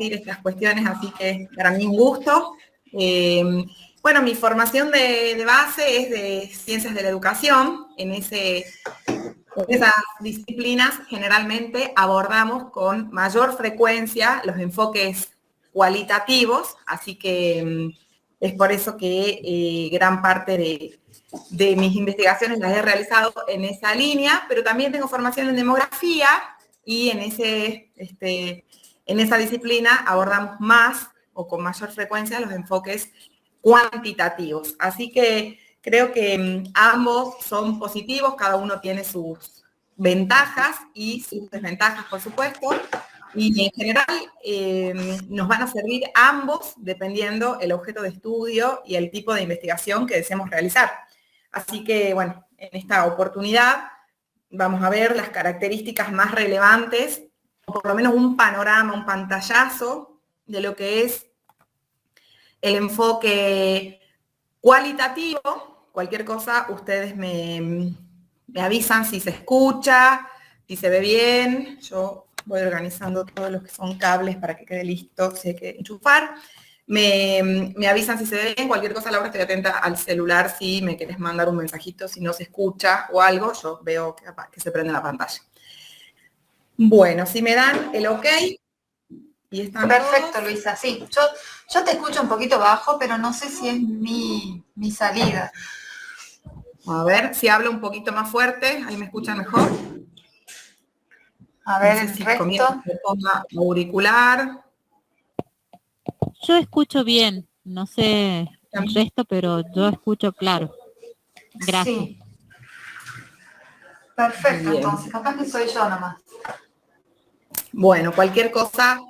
compartir estas cuestiones, así que para mí un gusto. Bueno, mi formación de base es de Ciencias de la Educación. En esas disciplinas generalmente abordamos con mayor frecuencia los enfoques cualitativos, así que es por eso que gran parte de mis investigaciones las he realizado en esa línea, pero también tengo formación en demografía y en esa disciplina abordamos más o con mayor frecuencia los enfoques cuantitativos. Así que creo que ambos son positivos, cada uno tiene sus ventajas y sus desventajas, por supuesto, y en general nos van a servir ambos dependiendo el objeto de estudio y el tipo de investigación que deseemos realizar. Así que, bueno, en esta oportunidad vamos a ver las características más relevantes, o por lo menos un panorama, un pantallazo de lo que es el enfoque cualitativo. Cualquier cosa, ustedes me avisan si se escucha, si se ve bien. Yo voy organizando todos los que son cables para que quede listo, si hay que enchufar. Me avisan si se ve bien, cualquier cosa, Laura, estoy atenta al celular si me querés mandar un mensajito, si no se escucha o algo, yo veo que se prende la pantalla. Bueno, si me dan el ok. Y están perfecto, todos. Luisa, sí. Yo te escucho un poquito bajo, pero no sé si es mi salida. A ver, si hablo un poquito más fuerte, ahí me escuchan mejor. A ver, no sé el si resto. me ponga auricular. Yo escucho bien, no sé el resto, pero yo escucho claro. Gracias. Sí. Perfecto, Bien. entonces, capaz que soy yo nomás. Bueno, cualquier cosa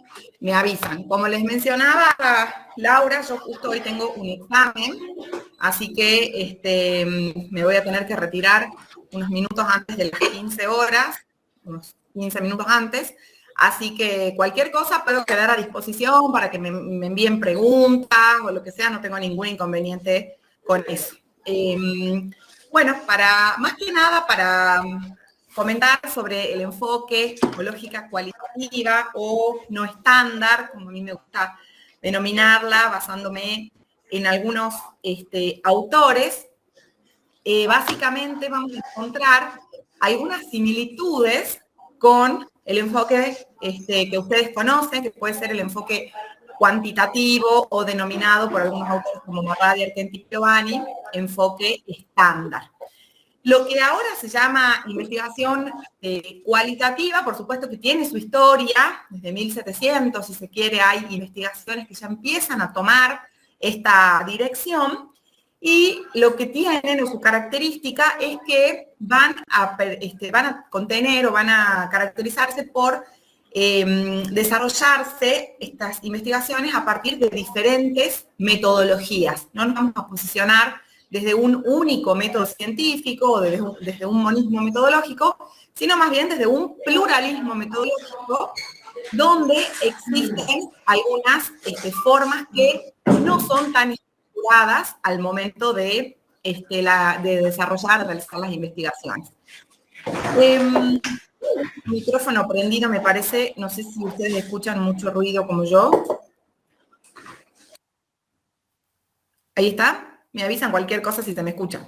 me avisan. Como les mencionaba Laura, yo justo hoy tengo un examen, así que me voy a tener que retirar unos minutos antes de las 15 horas, unos 15 minutos antes, así que cualquier cosa puedo quedar a disposición para que me envíen preguntas o lo que sea, no tengo ningún inconveniente con eso. Bueno, más que nada para comentar sobre el enfoque o lógica cualitativa o no estándar, como a mí me gusta denominarla, basándome en algunos autores. Básicamente vamos a encontrar algunas similitudes con el enfoque que ustedes conocen, que puede ser el enfoque cuantitativo o denominado por algunos autores como Marradi, Argenti y Piovani, enfoque estándar. Lo que ahora se llama investigación cualitativa, por supuesto que tiene su historia, desde 1700, si se quiere, hay investigaciones que ya empiezan a tomar esta dirección, y lo que tienen o su característica es que van a contener o van a caracterizarse por desarrollarse estas investigaciones a partir de diferentes metodologías. No nos vamos a posicionar desde un único método científico o desde un monismo metodológico, sino más bien desde un pluralismo metodológico donde existen algunas formas que no son tan estructuradas al momento de desarrollar, realizar las investigaciones. Micrófono prendido, me parece, no sé si ustedes escuchan mucho ruido como yo. Ahí está. Me avisan cualquier cosa si se me escucha.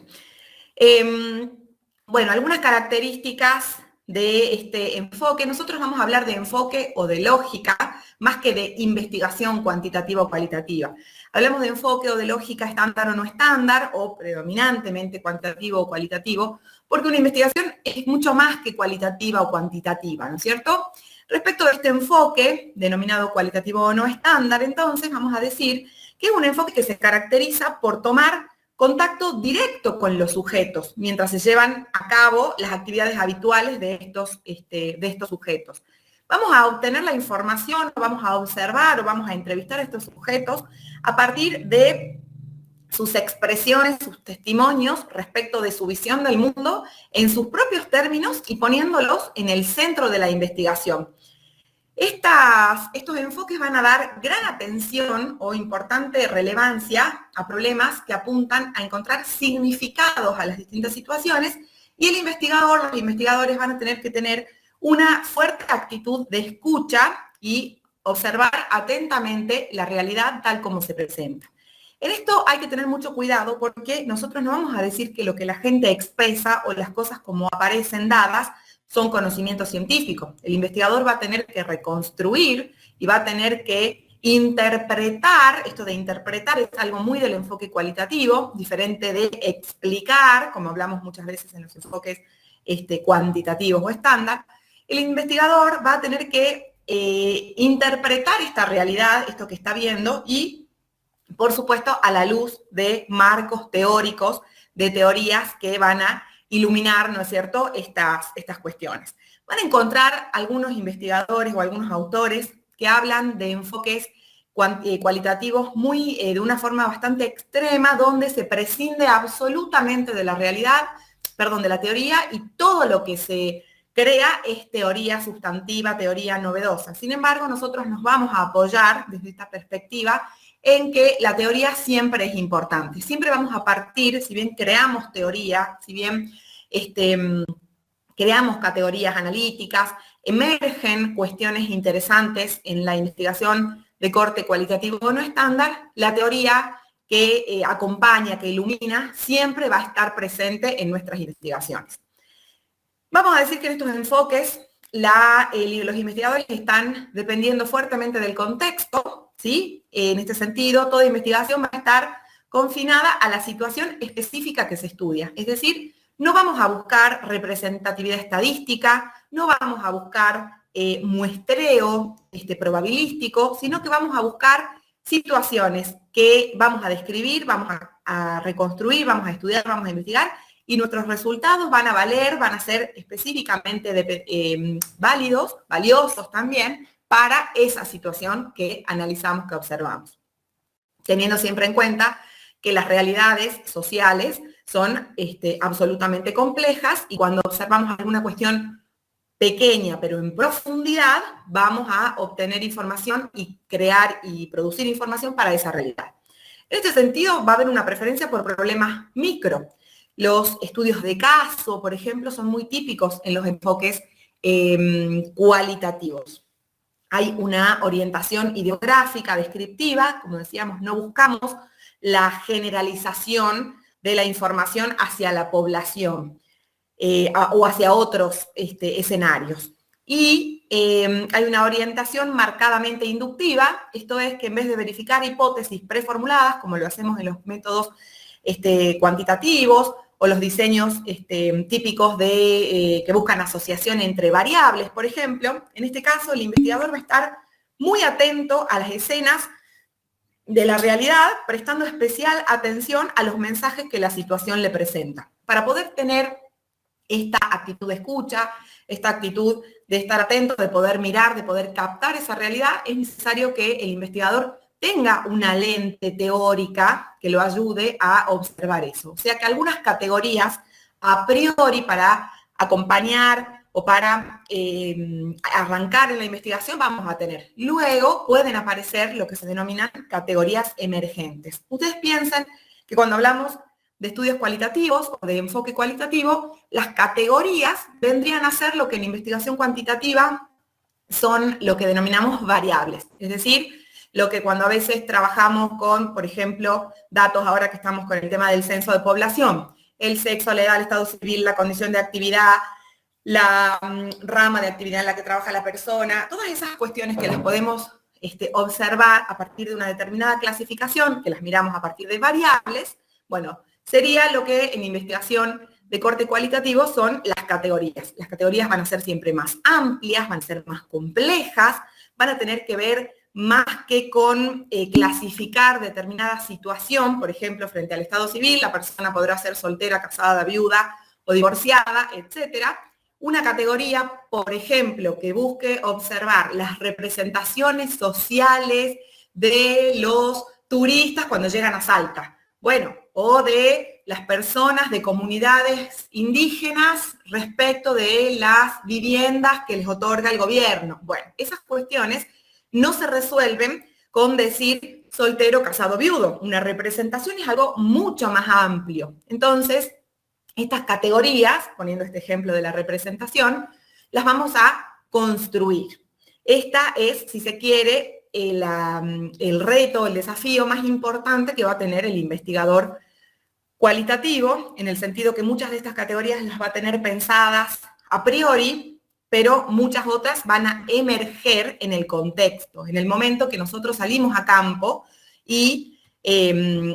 Bueno, algunas características de este enfoque. Nosotros vamos a hablar de enfoque o de lógica, más que de investigación cuantitativa o cualitativa. Hablamos de enfoque o de lógica estándar o no estándar, o predominantemente cuantitativo o cualitativo, porque una investigación es mucho más que cualitativa o cuantitativa, ¿no es cierto? Respecto a este enfoque, denominado cualitativo o no estándar, entonces vamos a decir que es un enfoque que se caracteriza por tomar contacto directo con los sujetos mientras se llevan a cabo las actividades habituales de estos sujetos. Vamos a obtener la información, vamos a observar o vamos a entrevistar a estos sujetos a partir de sus expresiones, sus testimonios respecto de su visión del mundo en sus propios términos y poniéndolos en el centro de la investigación. Estos enfoques van a dar gran atención o importante relevancia a problemas que apuntan a encontrar significados a las distintas situaciones, y el investigador, los investigadores van a tener que tener una fuerte actitud de escucha y observar atentamente la realidad tal como se presenta. En esto hay que tener mucho cuidado porque nosotros no vamos a decir que lo que la gente expresa o las cosas como aparecen dadas son conocimientos científicos. El investigador va a tener que reconstruir y va a tener que interpretar. Esto de interpretar es algo muy del enfoque cualitativo, diferente de explicar, como hablamos muchas veces en los enfoques cuantitativos o estándar. El investigador va a tener que interpretar esta realidad, esto que está viendo, y por supuesto, a la luz de marcos teóricos, de teorías que van a iluminar, ¿no es cierto?, estas cuestiones. Van a encontrar algunos investigadores o algunos autores que hablan de enfoques cualitativos de una forma bastante extrema, donde se prescinde absolutamente de la realidad, de la teoría, y todo lo que se crea es teoría sustantiva, teoría novedosa. Sin embargo, nosotros nos vamos a apoyar desde esta perspectiva en que la teoría siempre es importante. Siempre vamos a partir, si bien creamos teoría, si bien creamos categorías analíticas, emergen cuestiones interesantes en la investigación de corte cualitativo o no estándar, la teoría que acompaña, que ilumina, siempre va a estar presente en nuestras investigaciones. Vamos a decir que en estos enfoques los investigadores están dependiendo fuertemente del contexto, ¿sí? En este sentido, toda investigación va a estar confinada a la situación específica que se estudia. Es decir, no vamos a buscar representatividad estadística, no vamos a buscar muestreo probabilístico, sino que vamos a buscar situaciones que vamos a describir, vamos a reconstruir, vamos a estudiar, vamos a investigar, y nuestros resultados van a valer, van a ser específicamente válidos, valiosos también, para esa situación que analizamos, que observamos. Teniendo siempre en cuenta que las realidades sociales son absolutamente complejas, y cuando observamos alguna cuestión pequeña pero en profundidad, vamos a obtener información y crear y producir información para esa realidad. En este sentido, va a haber una preferencia por problemas micro. Los estudios de caso, por ejemplo, son muy típicos en los enfoques cualitativos. Hay una orientación ideográfica, descriptiva, como decíamos, no buscamos la generalización de la información hacia la población o hacia otros escenarios. Y hay una orientación marcadamente inductiva, esto es que en vez de verificar hipótesis preformuladas, como lo hacemos en los métodos cuantitativos, o los diseños típicos que buscan asociación entre variables, por ejemplo, en este caso el investigador va a estar muy atento a las escenas de la realidad, prestando especial atención a los mensajes que la situación le presenta. Para poder tener esta actitud de escucha, esta actitud de estar atento, de poder mirar, de poder captar esa realidad, es necesario que el investigador tenga una lente teórica que lo ayude a observar eso. O sea que algunas categorías a priori para acompañar o para arrancar en la investigación vamos a tener. Luego pueden aparecer lo que se denominan categorías emergentes. Ustedes piensan que cuando hablamos de estudios cualitativos o de enfoque cualitativo, las categorías vendrían a ser lo que en investigación cuantitativa son lo que denominamos variables. Es decir, lo que cuando a veces trabajamos con, por ejemplo, datos ahora que estamos con el tema del censo de población, el sexo, la edad, el estado civil, la condición de actividad, la rama de actividad en la que trabaja la persona, todas esas cuestiones que las podemos observar a partir de una determinada clasificación, que las miramos a partir de variables, bueno, sería lo que en investigación de corte cualitativo son las categorías. Las categorías van a ser siempre más amplias, van a ser más complejas, van a tener que ver más que con clasificar determinada situación, por ejemplo, frente al estado civil, la persona podrá ser soltera, casada, viuda o divorciada, etcétera. Una categoría, por ejemplo, que busque observar las representaciones sociales de los turistas cuando llegan a Salta, bueno, o de las personas de comunidades indígenas respecto de las viviendas que les otorga el gobierno. Bueno, esas cuestiones no se resuelven con decir soltero, casado, viudo. Una representación es algo mucho más amplio. Entonces, estas categorías, poniendo este ejemplo de la representación, las vamos a construir. esta es, si se quiere, el reto, el desafío más importante que va a tener el investigador cualitativo, en el sentido que muchas de estas categorías las va a tener pensadas a priori, pero muchas otras van a emerger en el contexto, en el momento que nosotros salimos a campo y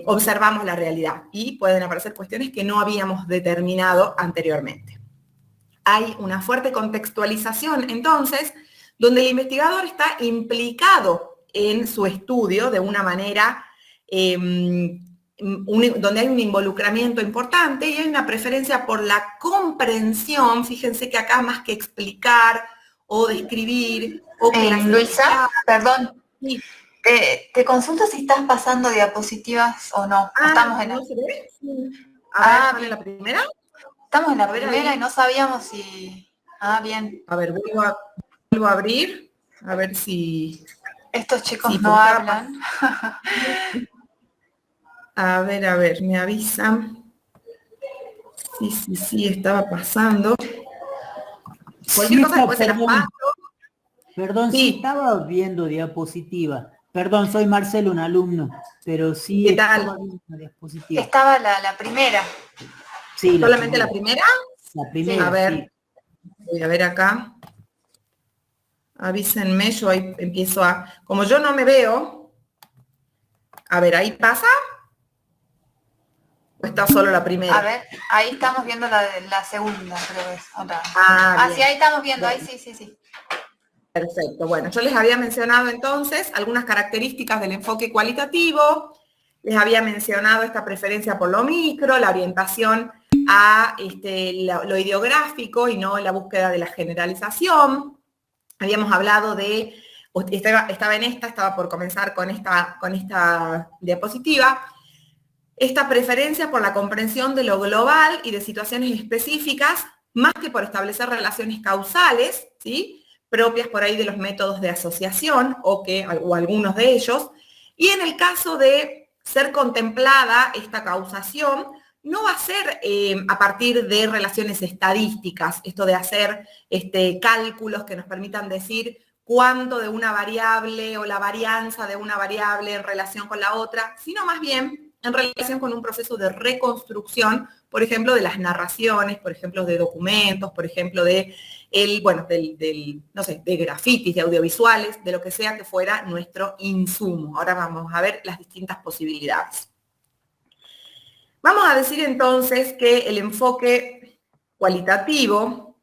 observamos la realidad, y pueden aparecer cuestiones que no habíamos determinado anteriormente. Hay una fuerte contextualización, entonces, donde el investigador está implicado en su estudio de una manera donde hay un involucramiento importante y hay una preferencia por la comprensión. Fíjense que acá más que explicar o describir o Luisa, perdón, sí. Te consulto si estás pasando diapositivas o no. Estamos en ¿no se ve? A ver, ¿en la primera? Estamos en la primera y no sabíamos si... bien. A ver, vuelvo a abrir, a ver si... Estos chicos no hablan. A ver, me avisan. Sí, estaba pasando. Cualquier cosa después se las paso. Perdón, sí estaba viendo diapositiva. Perdón, soy Marcelo, un alumno, pero sí ¿Qué tal? estaba viendo diapositiva. Estaba la primera. Sí, ¿solamente la primera? La primera, a ver, sí. Voy a ver acá. Avísenme, yo ahí empiezo a... Como yo no me veo, a ver, ¿ahí pasa? ¿O está solo la primera? A ver, ahí estamos viendo la segunda, creo que es. Otra. Sí, ahí estamos viendo, ahí sí. Perfecto, bueno, yo les había mencionado entonces algunas características del enfoque cualitativo, les había mencionado esta preferencia por lo micro, la orientación a lo ideográfico y no la búsqueda de la generalización. Habíamos hablado de, estaba por comenzar con esta diapositiva, esta preferencia por la comprensión de lo global y de situaciones específicas, más que por establecer relaciones causales, ¿sí?, propias por ahí de los métodos de asociación o algunos de ellos. Y en el caso de ser contemplada esta causación, no va a ser a partir de relaciones estadísticas, esto de hacer cálculos que nos permitan decir cuánto de una variable o la varianza de una variable en relación con la otra, sino más bien en relación con un proceso de reconstrucción, por ejemplo, de las narraciones, por ejemplo, de documentos, por ejemplo, de grafitis, de audiovisuales, de lo que sea que fuera nuestro insumo. Ahora vamos a ver las distintas posibilidades. Vamos a decir entonces que el enfoque cualitativo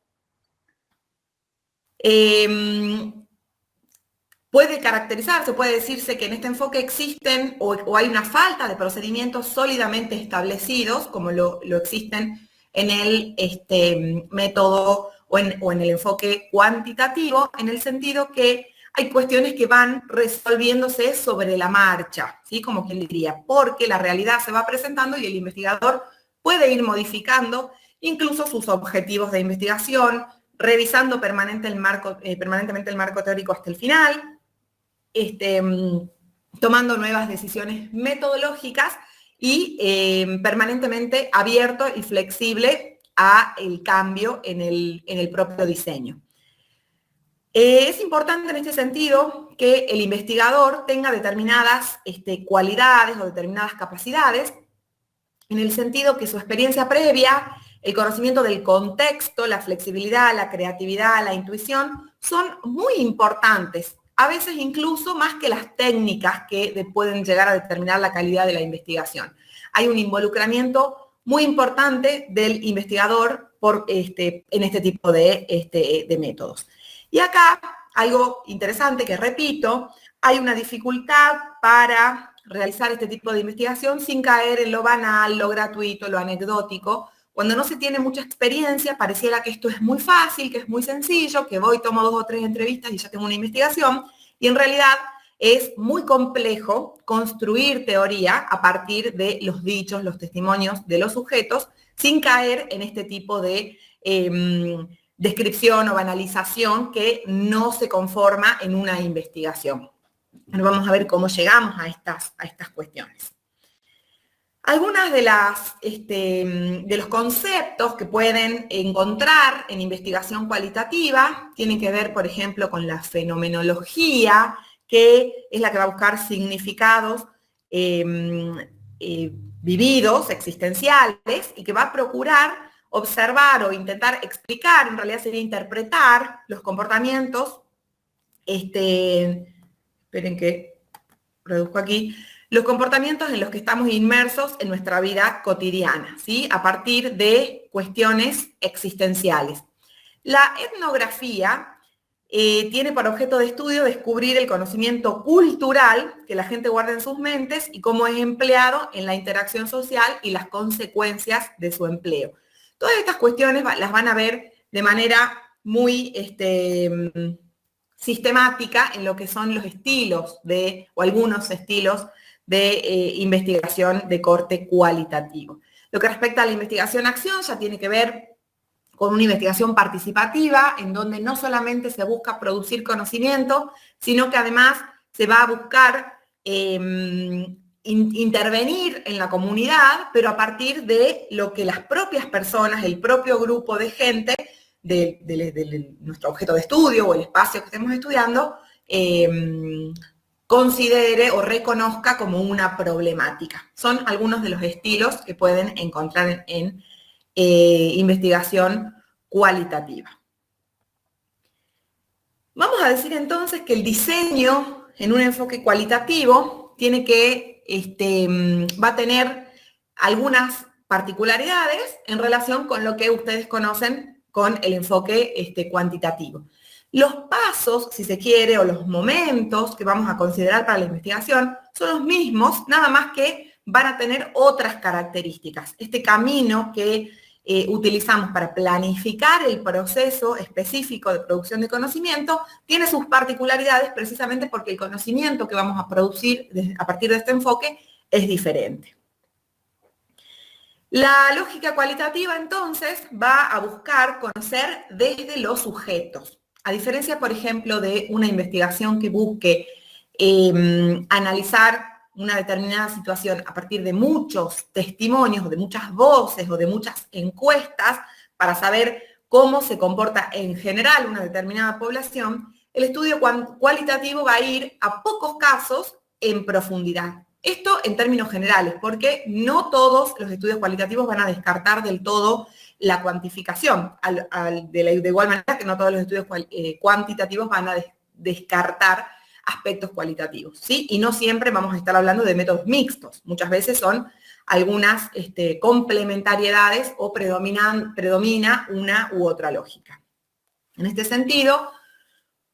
puede caracterizarse, puede decirse que en este enfoque existen o hay una falta de procedimientos sólidamente establecidos, como lo existen en el método o en el enfoque cuantitativo, en el sentido que hay cuestiones que van resolviéndose sobre la marcha, ¿sí? Como quien diría, porque la realidad se va presentando y el investigador puede ir modificando incluso sus objetivos de investigación, revisando permanentemente el marco teórico hasta el final, tomando nuevas decisiones metodológicas y permanentemente abierto y flexible a el cambio en el propio diseño. Es importante en este sentido que el investigador tenga determinadas cualidades o determinadas capacidades, en el sentido que su experiencia previa, el conocimiento del contexto, la flexibilidad, la creatividad, la intuición, son muy importantes, a veces incluso más que las técnicas que pueden llegar a determinar la calidad de la investigación. Hay un involucramiento muy importante del investigador en este tipo de métodos. Y acá, algo interesante que repito, hay una dificultad para realizar este tipo de investigación sin caer en lo banal, lo gratuito, lo anecdótico. Cuando no se tiene mucha experiencia, pareciera que esto es muy fácil, que es muy sencillo, que voy, tomo 2 o 3 entrevistas y ya tengo una investigación, y en realidad es muy complejo construir teoría a partir de los dichos, los testimonios de los sujetos, sin caer en este tipo de descripción o banalización que no se conforma en una investigación. Ahora vamos a ver cómo llegamos a estas cuestiones. Algunas de los conceptos que pueden encontrar en investigación cualitativa tienen que ver, por ejemplo, con la fenomenología, que es la que va a buscar significados vividos, existenciales, y que va a procurar observar o intentar explicar, en realidad sería interpretar los comportamientos, esperen que reduzco aquí, los comportamientos en los que estamos inmersos en nuestra vida cotidiana, ¿sí? A partir de cuestiones existenciales. La etnografía tiene por objeto de estudio descubrir el conocimiento cultural que la gente guarda en sus mentes y cómo es empleado en la interacción social y las consecuencias de su empleo. Todas estas cuestiones las van a ver de manera muy sistemática en lo que son los estilos o algunos estilos de investigación de corte cualitativo. Lo que respecta a la investigación-acción ya tiene que ver con una investigación participativa, en donde no solamente se busca producir conocimiento, sino que además se va a buscar intervenir en la comunidad, pero a partir de lo que las propias personas, el propio grupo de gente de nuestro objeto de estudio o el espacio que estemos estudiando, considere o reconozca como una problemática. Son algunos de los estilos que pueden encontrar en investigación cualitativa. Vamos a decir entonces que el diseño en un enfoque cualitativo tiene que, va a tener algunas particularidades en relación con lo que ustedes conocen con el enfoque cuantitativo. Los pasos, si se quiere, o los momentos que vamos a considerar para la investigación son los mismos, nada más que van a tener otras características. Este camino que utilizamos para planificar el proceso específico de producción de conocimiento tiene sus particularidades precisamente porque el conocimiento que vamos a producir a partir de este enfoque es diferente. La lógica cualitativa, entonces, va a buscar conocer desde los sujetos. A diferencia, por ejemplo, de una investigación que busque analizar una determinada situación a partir de muchos testimonios, o de muchas voces, o de muchas encuestas, para saber cómo se comporta en general una determinada población, el estudio cualitativo va a ir a pocos casos en profundidad. Esto en términos generales, porque no todos los estudios cualitativos van a descartar del todo la cuantificación, de igual manera que no todos los estudios cuantitativos van a descartar aspectos cualitativos, ¿sí? Y no siempre vamos a estar hablando de métodos mixtos. Muchas veces son algunas complementariedades o predomina una u otra lógica. En este sentido,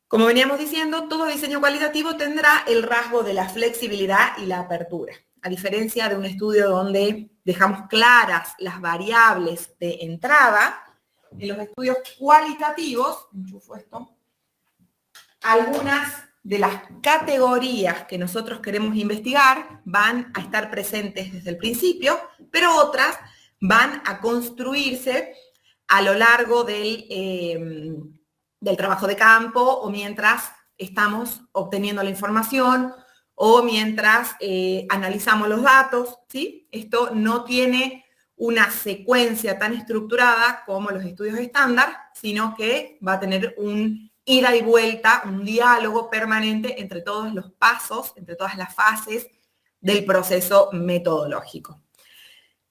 como veníamos diciendo, todo diseño cualitativo tendrá el rasgo de la flexibilidad y la apertura. A diferencia de un estudio donde dejamos claras las variables de entrada, en los estudios cualitativos, enchufo esto, algunas de las categorías que nosotros queremos investigar van a estar presentes desde el principio, pero otras van a construirse a lo largo del trabajo de campo o mientras estamos obteniendo la información o mientras analizamos los datos, ¿sí? Esto no tiene una secuencia tan estructurada como los estudios estándar, sino que va a tener un ida y vuelta, un diálogo permanente entre todos los pasos, entre todas las fases del proceso metodológico.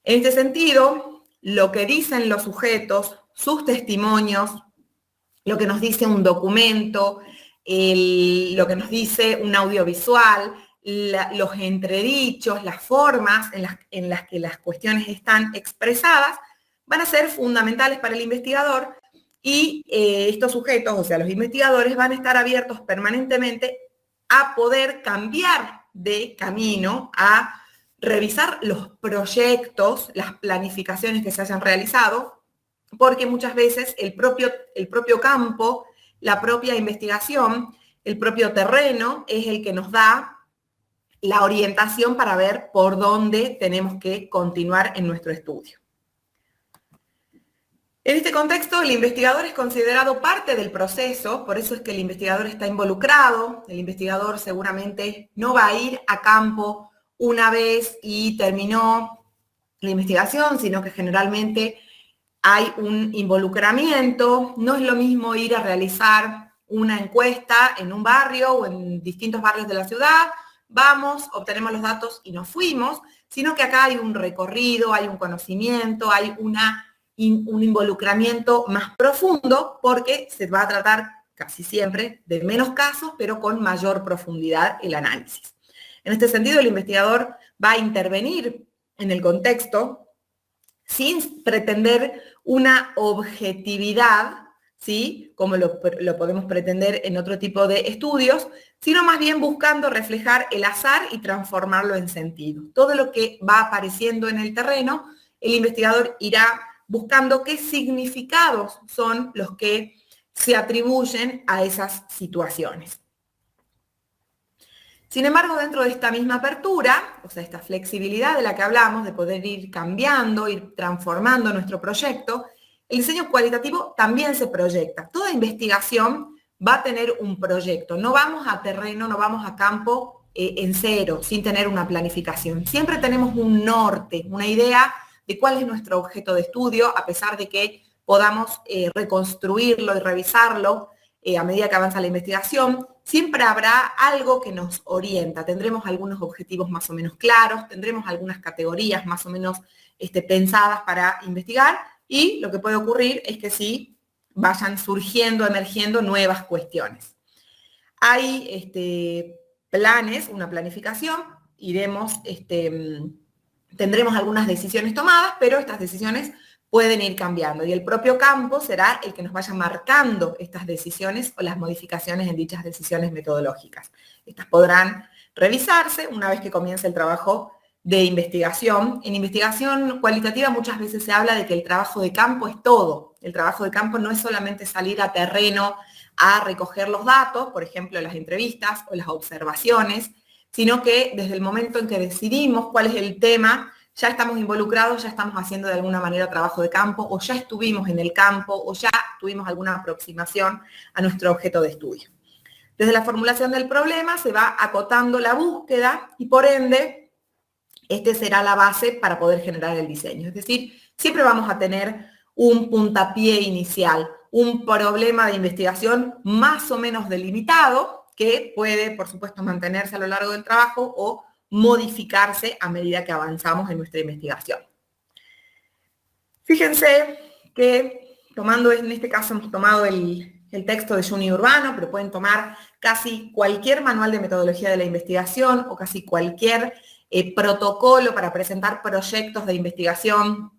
En este sentido, lo que dicen los sujetos, sus testimonios, lo que nos dice un documento, lo que nos dice un audiovisual, los entredichos, las formas en las que las cuestiones están expresadas, van a ser fundamentales para el investigador y estos sujetos, o sea, los investigadores, van a estar abiertos permanentemente a poder cambiar de camino, a revisar los proyectos, las planificaciones que se hayan realizado, porque muchas veces el propio campo, la propia investigación, el propio terreno es el que nos da la orientación para ver por dónde tenemos que continuar en nuestro estudio. En este contexto, el investigador es considerado parte del proceso, por eso es que el investigador está involucrado. El investigador seguramente no va a ir a campo una vez y terminó la investigación, sino que generalmente hay un involucramiento. No es lo mismo ir a realizar una encuesta en un barrio o en distintos barrios de la ciudad, vamos, obtenemos los datos y nos fuimos, sino que acá hay un recorrido, hay un conocimiento, hay un involucramiento más profundo, porque se va a tratar casi siempre de menos casos, pero con mayor profundidad el análisis. En este sentido, el investigador va a intervenir en el contexto sin pretender una objetividad, ¿sí? Como lo podemos pretender en otro tipo de estudios, sino más bien buscando reflejar el azar y transformarlo en sentido. Todo lo que va apareciendo en el terreno, el investigador irá buscando qué significados son los que se atribuyen a esas situaciones. Sin embargo, dentro de esta misma apertura, o sea, esta flexibilidad de la que hablamos, de poder ir cambiando, ir transformando nuestro proyecto, el diseño cualitativo también se proyecta. Toda investigación va a tener un proyecto. No vamos a terreno, no vamos a campo en cero, sin tener una planificación. Siempre tenemos un norte, una idea de cuál es nuestro objeto de estudio, a pesar de que podamos reconstruirlo y revisarlo a medida que avanza la investigación. Siempre habrá algo que nos orienta. Tendremos algunos objetivos más o menos claros, tendremos algunas categorías más o menos pensadas para investigar, y lo que puede ocurrir es que sí vayan surgiendo, emergiendo nuevas cuestiones. Hay planes, una planificación, tendremos algunas decisiones tomadas, pero estas decisiones pueden ir cambiando, y el propio campo será el que nos vaya marcando estas decisiones o las modificaciones en dichas decisiones metodológicas. Estas podrán revisarse una vez que comience el trabajo de investigación. En investigación cualitativa muchas veces se habla de que el trabajo de campo es todo. El trabajo de campo no es solamente salir a terreno a recoger los datos, por ejemplo, las entrevistas o las observaciones, sino que desde el momento en que decidimos cuál es el tema, ya estamos involucrados, ya estamos haciendo de alguna manera trabajo de campo, o ya estuvimos en el campo, o ya tuvimos alguna aproximación a nuestro objeto de estudio. Desde la formulación del problema se va acotando la búsqueda y por ende, será la base para poder generar el diseño. Es decir, siempre vamos a tener un puntapié inicial, un problema de investigación más o menos delimitado, que puede, por supuesto, mantenerse a lo largo del trabajo o modificarse a medida que avanzamos en nuestra investigación. Fíjense que, en este caso hemos tomado el texto de Juni Urbano, pero pueden tomar casi cualquier manual de metodología de la investigación o casi cualquier protocolo para presentar proyectos de investigación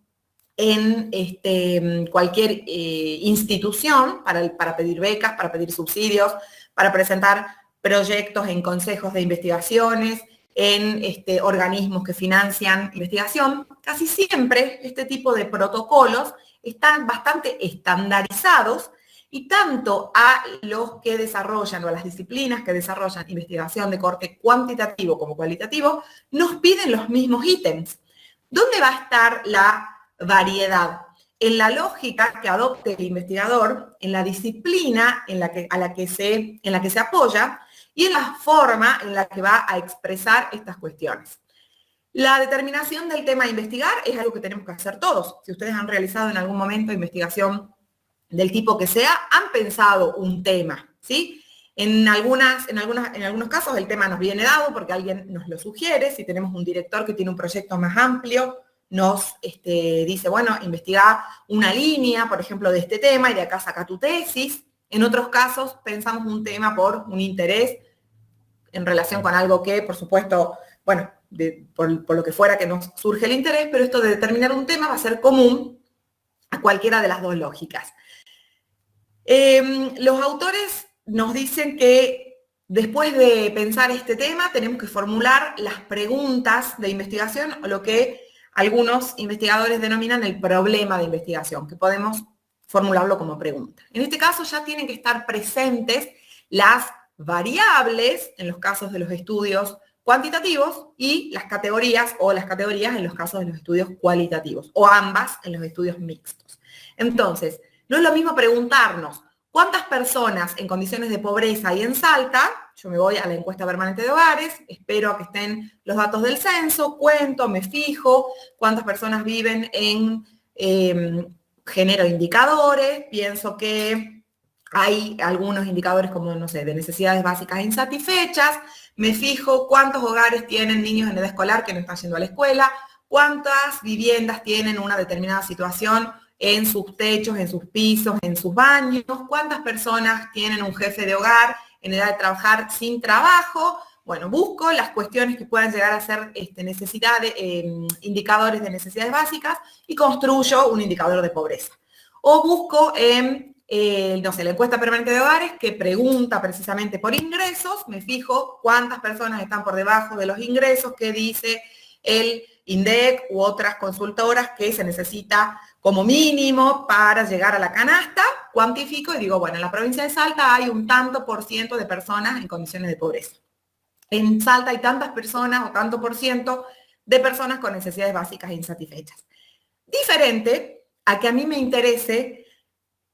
en cualquier institución, para pedir becas, para pedir subsidios, para presentar proyectos en consejos de investigaciones, en organismos que financian investigación. Casi siempre este tipo de protocolos están bastante estandarizados, y tanto a los que desarrollan o a las disciplinas que desarrollan investigación de corte cuantitativo como cualitativo, nos piden los mismos ítems. ¿Dónde va a estar la variedad? En la lógica que adopte el investigador, en la disciplina en la que se apoya, y en la forma en la que va a expresar estas cuestiones. La determinación del tema a investigar es algo que tenemos que hacer todos. Si ustedes han realizado en algún momento investigación del tipo que sea, han pensado un tema, ¿sí? En algunos casos el tema nos viene dado porque alguien nos lo sugiere. Si tenemos un director que tiene un proyecto más amplio, nos dice, bueno, investiga una línea, por ejemplo, de este tema, y de acá saca tu tesis. En otros casos pensamos un tema por un interés en relación con algo que, por supuesto, bueno, por lo que fuera que nos surge el interés, pero esto de determinar un tema va a ser común a cualquiera de las dos lógicas. Los autores nos dicen que después de pensar este tema tenemos que formular las preguntas de investigación, o lo que algunos investigadores denominan el problema de investigación, que podemos formularlo como pregunta. En este caso ya tienen que estar presentes las variables en los casos de los estudios cuantitativos y las categorías en los casos de los estudios cualitativos, o ambas en los estudios mixtos. Entonces, no es lo mismo preguntarnos ¿Cuántas personas en condiciones de pobreza hay en Salta? Yo me voy a la encuesta permanente de hogares, espero a que estén los datos del censo, cuento, me fijo cuántas personas viven en, genero indicadores, pienso que hay algunos indicadores como, no sé, de necesidades básicas insatisfechas, me fijo cuántos hogares tienen niños en edad escolar que no están yendo a la escuela, cuántas viviendas tienen una determinada situación en sus techos, en sus pisos, en sus baños, cuántas personas tienen un jefe de hogar en edad de trabajar sin trabajo. Bueno, busco las cuestiones que puedan llegar a ser indicadores de necesidades básicas y construyo un indicador de pobreza. O busco no sé, la encuesta permanente de hogares que pregunta precisamente por ingresos, me fijo cuántas personas están por debajo de los ingresos que dice el INDEC u otras consultoras que se necesita como mínimo para llegar a la canasta, cuantifico y digo, bueno, en la provincia de Salta hay un tanto por ciento de personas en condiciones de pobreza. En Salta hay tantas personas o tanto por ciento de personas con necesidades básicas insatisfechas. Diferente a que a mí me interese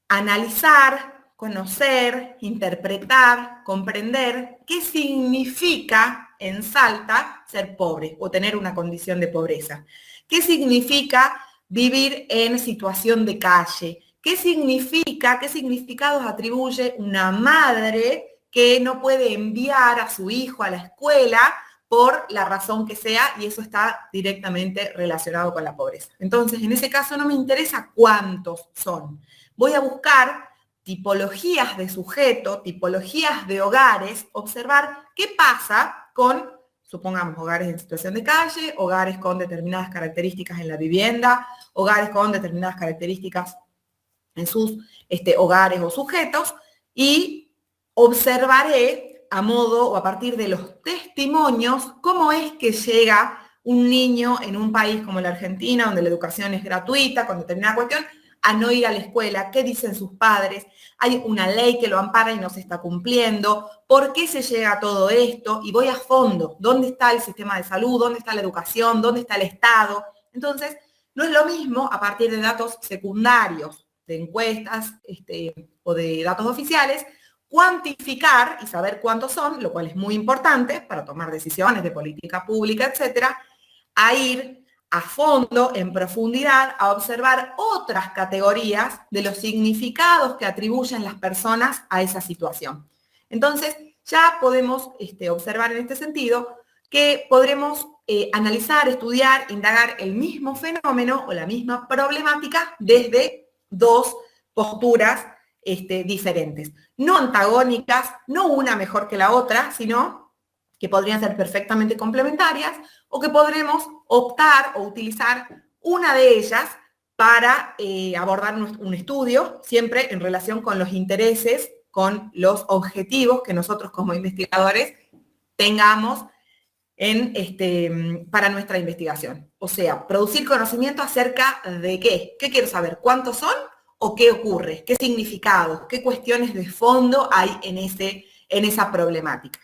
analizar, conocer, interpretar, comprender qué significa en Salta ser pobre o tener una condición de pobreza. ¿Qué significa vivir en situación de calle? ¿Qué significa, qué significados atribuye una madre que no puede enviar a su hijo a la escuela por la razón que sea, y eso está directamente relacionado con la pobreza? Entonces, en ese caso no me interesa cuántos son. Voy a buscar tipologías de sujeto, tipologías de hogares, observar qué pasa con, supongamos, hogares en situación de calle, hogares con determinadas características en la vivienda, hogares con determinadas características en sus hogares o sujetos, y observaré a modo o a partir de los testimonios cómo es que llega un niño en un país como la Argentina, donde la educación es gratuita, con determinada cuestión, a no ir a la escuela, qué dicen sus padres, hay una ley que lo ampara y no se está cumpliendo, por qué se llega a todo esto, y voy a fondo, ¿dónde está el sistema de salud? ¿Dónde está la educación? ¿Dónde está el Estado? Entonces, no es lo mismo a partir de datos secundarios, de encuestas o de datos oficiales, cuantificar y saber cuántos son, lo cual es muy importante para tomar decisiones de política pública, etcétera, a ir a fondo, en profundidad, a observar otras categorías de los significados que atribuyen las personas a esa situación. Entonces, ya podemos observar en este sentido que podremos analizar, estudiar, indagar el mismo fenómeno o la misma problemática desde dos posturas diferentes. No antagónicas, no una mejor que la otra, sino que podrían ser perfectamente complementarias, o que podremos optar o utilizar una de ellas para abordar un estudio, siempre en relación con los intereses, con los objetivos que nosotros como investigadores tengamos para nuestra investigación. O sea, producir conocimiento acerca de qué. ¿Qué quiero saber? ¿Cuántos son o qué ocurre? ¿Qué significados? ¿Qué cuestiones de fondo hay en esa problemática?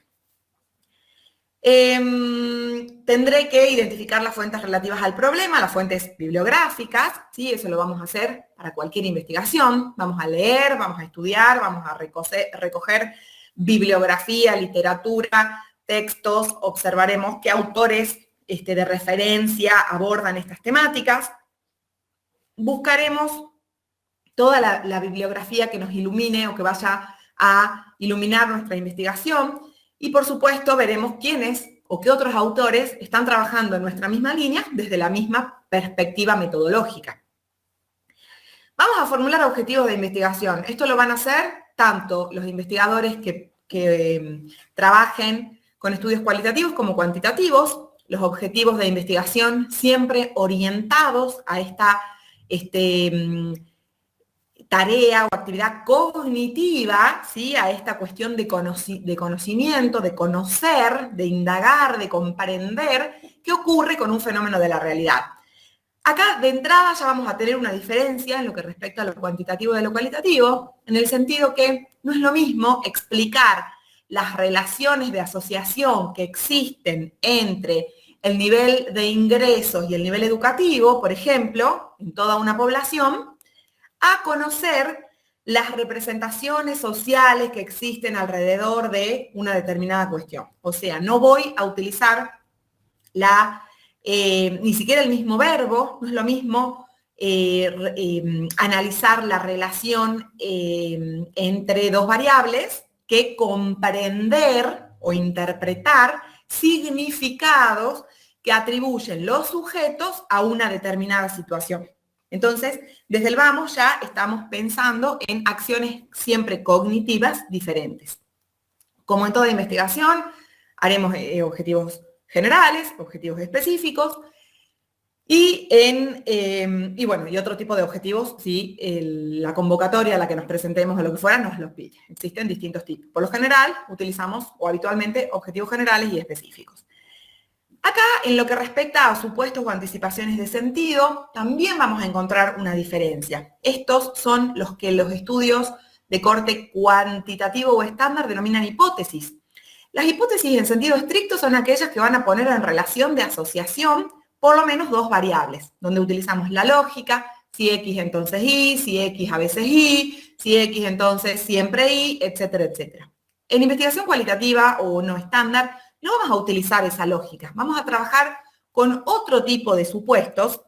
Tendré que identificar las fuentes relativas al problema, las fuentes bibliográficas, ¿sí? Eso lo vamos a hacer para cualquier investigación. Vamos a leer, vamos a estudiar, vamos a recoger bibliografía, literatura, textos, observaremos qué autores de referencia abordan estas temáticas. Buscaremos toda la bibliografía que nos ilumine o que vaya a iluminar nuestra investigación. Y por supuesto veremos quiénes o qué otros autores están trabajando en nuestra misma línea desde la misma perspectiva metodológica. Vamos a formular objetivos de investigación. Esto lo van a hacer tanto los investigadores que trabajen con estudios cualitativos como cuantitativos. Los objetivos de investigación siempre orientados a esta tarea o actividad cognitiva, ¿sí? A esta cuestión de conocimiento, de conocer, de indagar, de comprender qué ocurre con un fenómeno de la realidad. Acá, de entrada, ya vamos a tener una diferencia en lo que respecta a lo cuantitativo de lo cualitativo, en el sentido que no es lo mismo explicar las relaciones de asociación que existen entre el nivel de ingresos y el nivel educativo, por ejemplo, en toda una población, a conocer las representaciones sociales que existen alrededor de una determinada cuestión. O sea, no voy a utilizar ni siquiera el mismo verbo, no es lo mismo analizar la relación entre dos variables que comprender o interpretar significados que atribuyen los sujetos a una determinada situación. Entonces, desde el vamos ya estamos pensando en acciones siempre cognitivas diferentes. Como en toda investigación, haremos objetivos generales, objetivos específicos, y otro tipo de objetivos si la convocatoria a la que nos presentemos o lo que fuera nos los pide. Existen distintos tipos. Por lo general, utilizamos o habitualmente objetivos generales y específicos. Acá, en lo que respecta a supuestos o anticipaciones de sentido, también vamos a encontrar una diferencia. Estos son los que los estudios de corte cuantitativo o estándar denominan hipótesis. Las hipótesis en sentido estricto son aquellas que van a poner en relación de asociación por lo menos dos variables, donde utilizamos la lógica, si X entonces Y, si X a veces Y, si X entonces siempre Y, etcétera, etcétera. En investigación cualitativa o no estándar, no vamos a utilizar esa lógica, vamos a trabajar con otro tipo de supuestos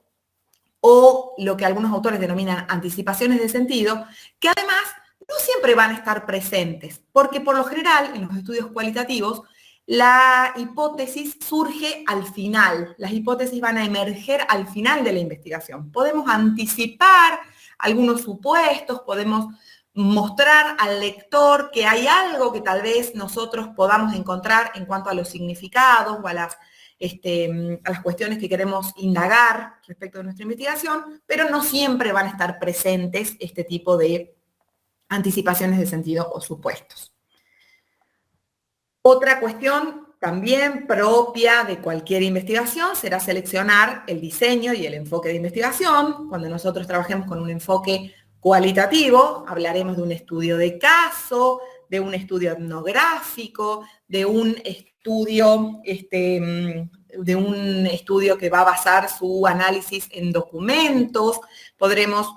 o lo que algunos autores denominan anticipaciones de sentido, que además no siempre van a estar presentes, porque por lo general en los estudios cualitativos la hipótesis surge al final, las hipótesis van a emerger al final de la investigación. Podemos anticipar algunos supuestos, podemos mostrar al lector que hay algo que tal vez nosotros podamos encontrar en cuanto a los significados o a las cuestiones que queremos indagar respecto de nuestra investigación, pero no siempre van a estar presentes este tipo de anticipaciones de sentido o supuestos. Otra cuestión también propia de cualquier investigación será seleccionar el diseño y el enfoque de investigación. Cuando nosotros trabajemos con un enfoque cualitativo, hablaremos de un estudio de caso, de un estudio etnográfico, de un estudio que va a basar su análisis en documentos. Podremos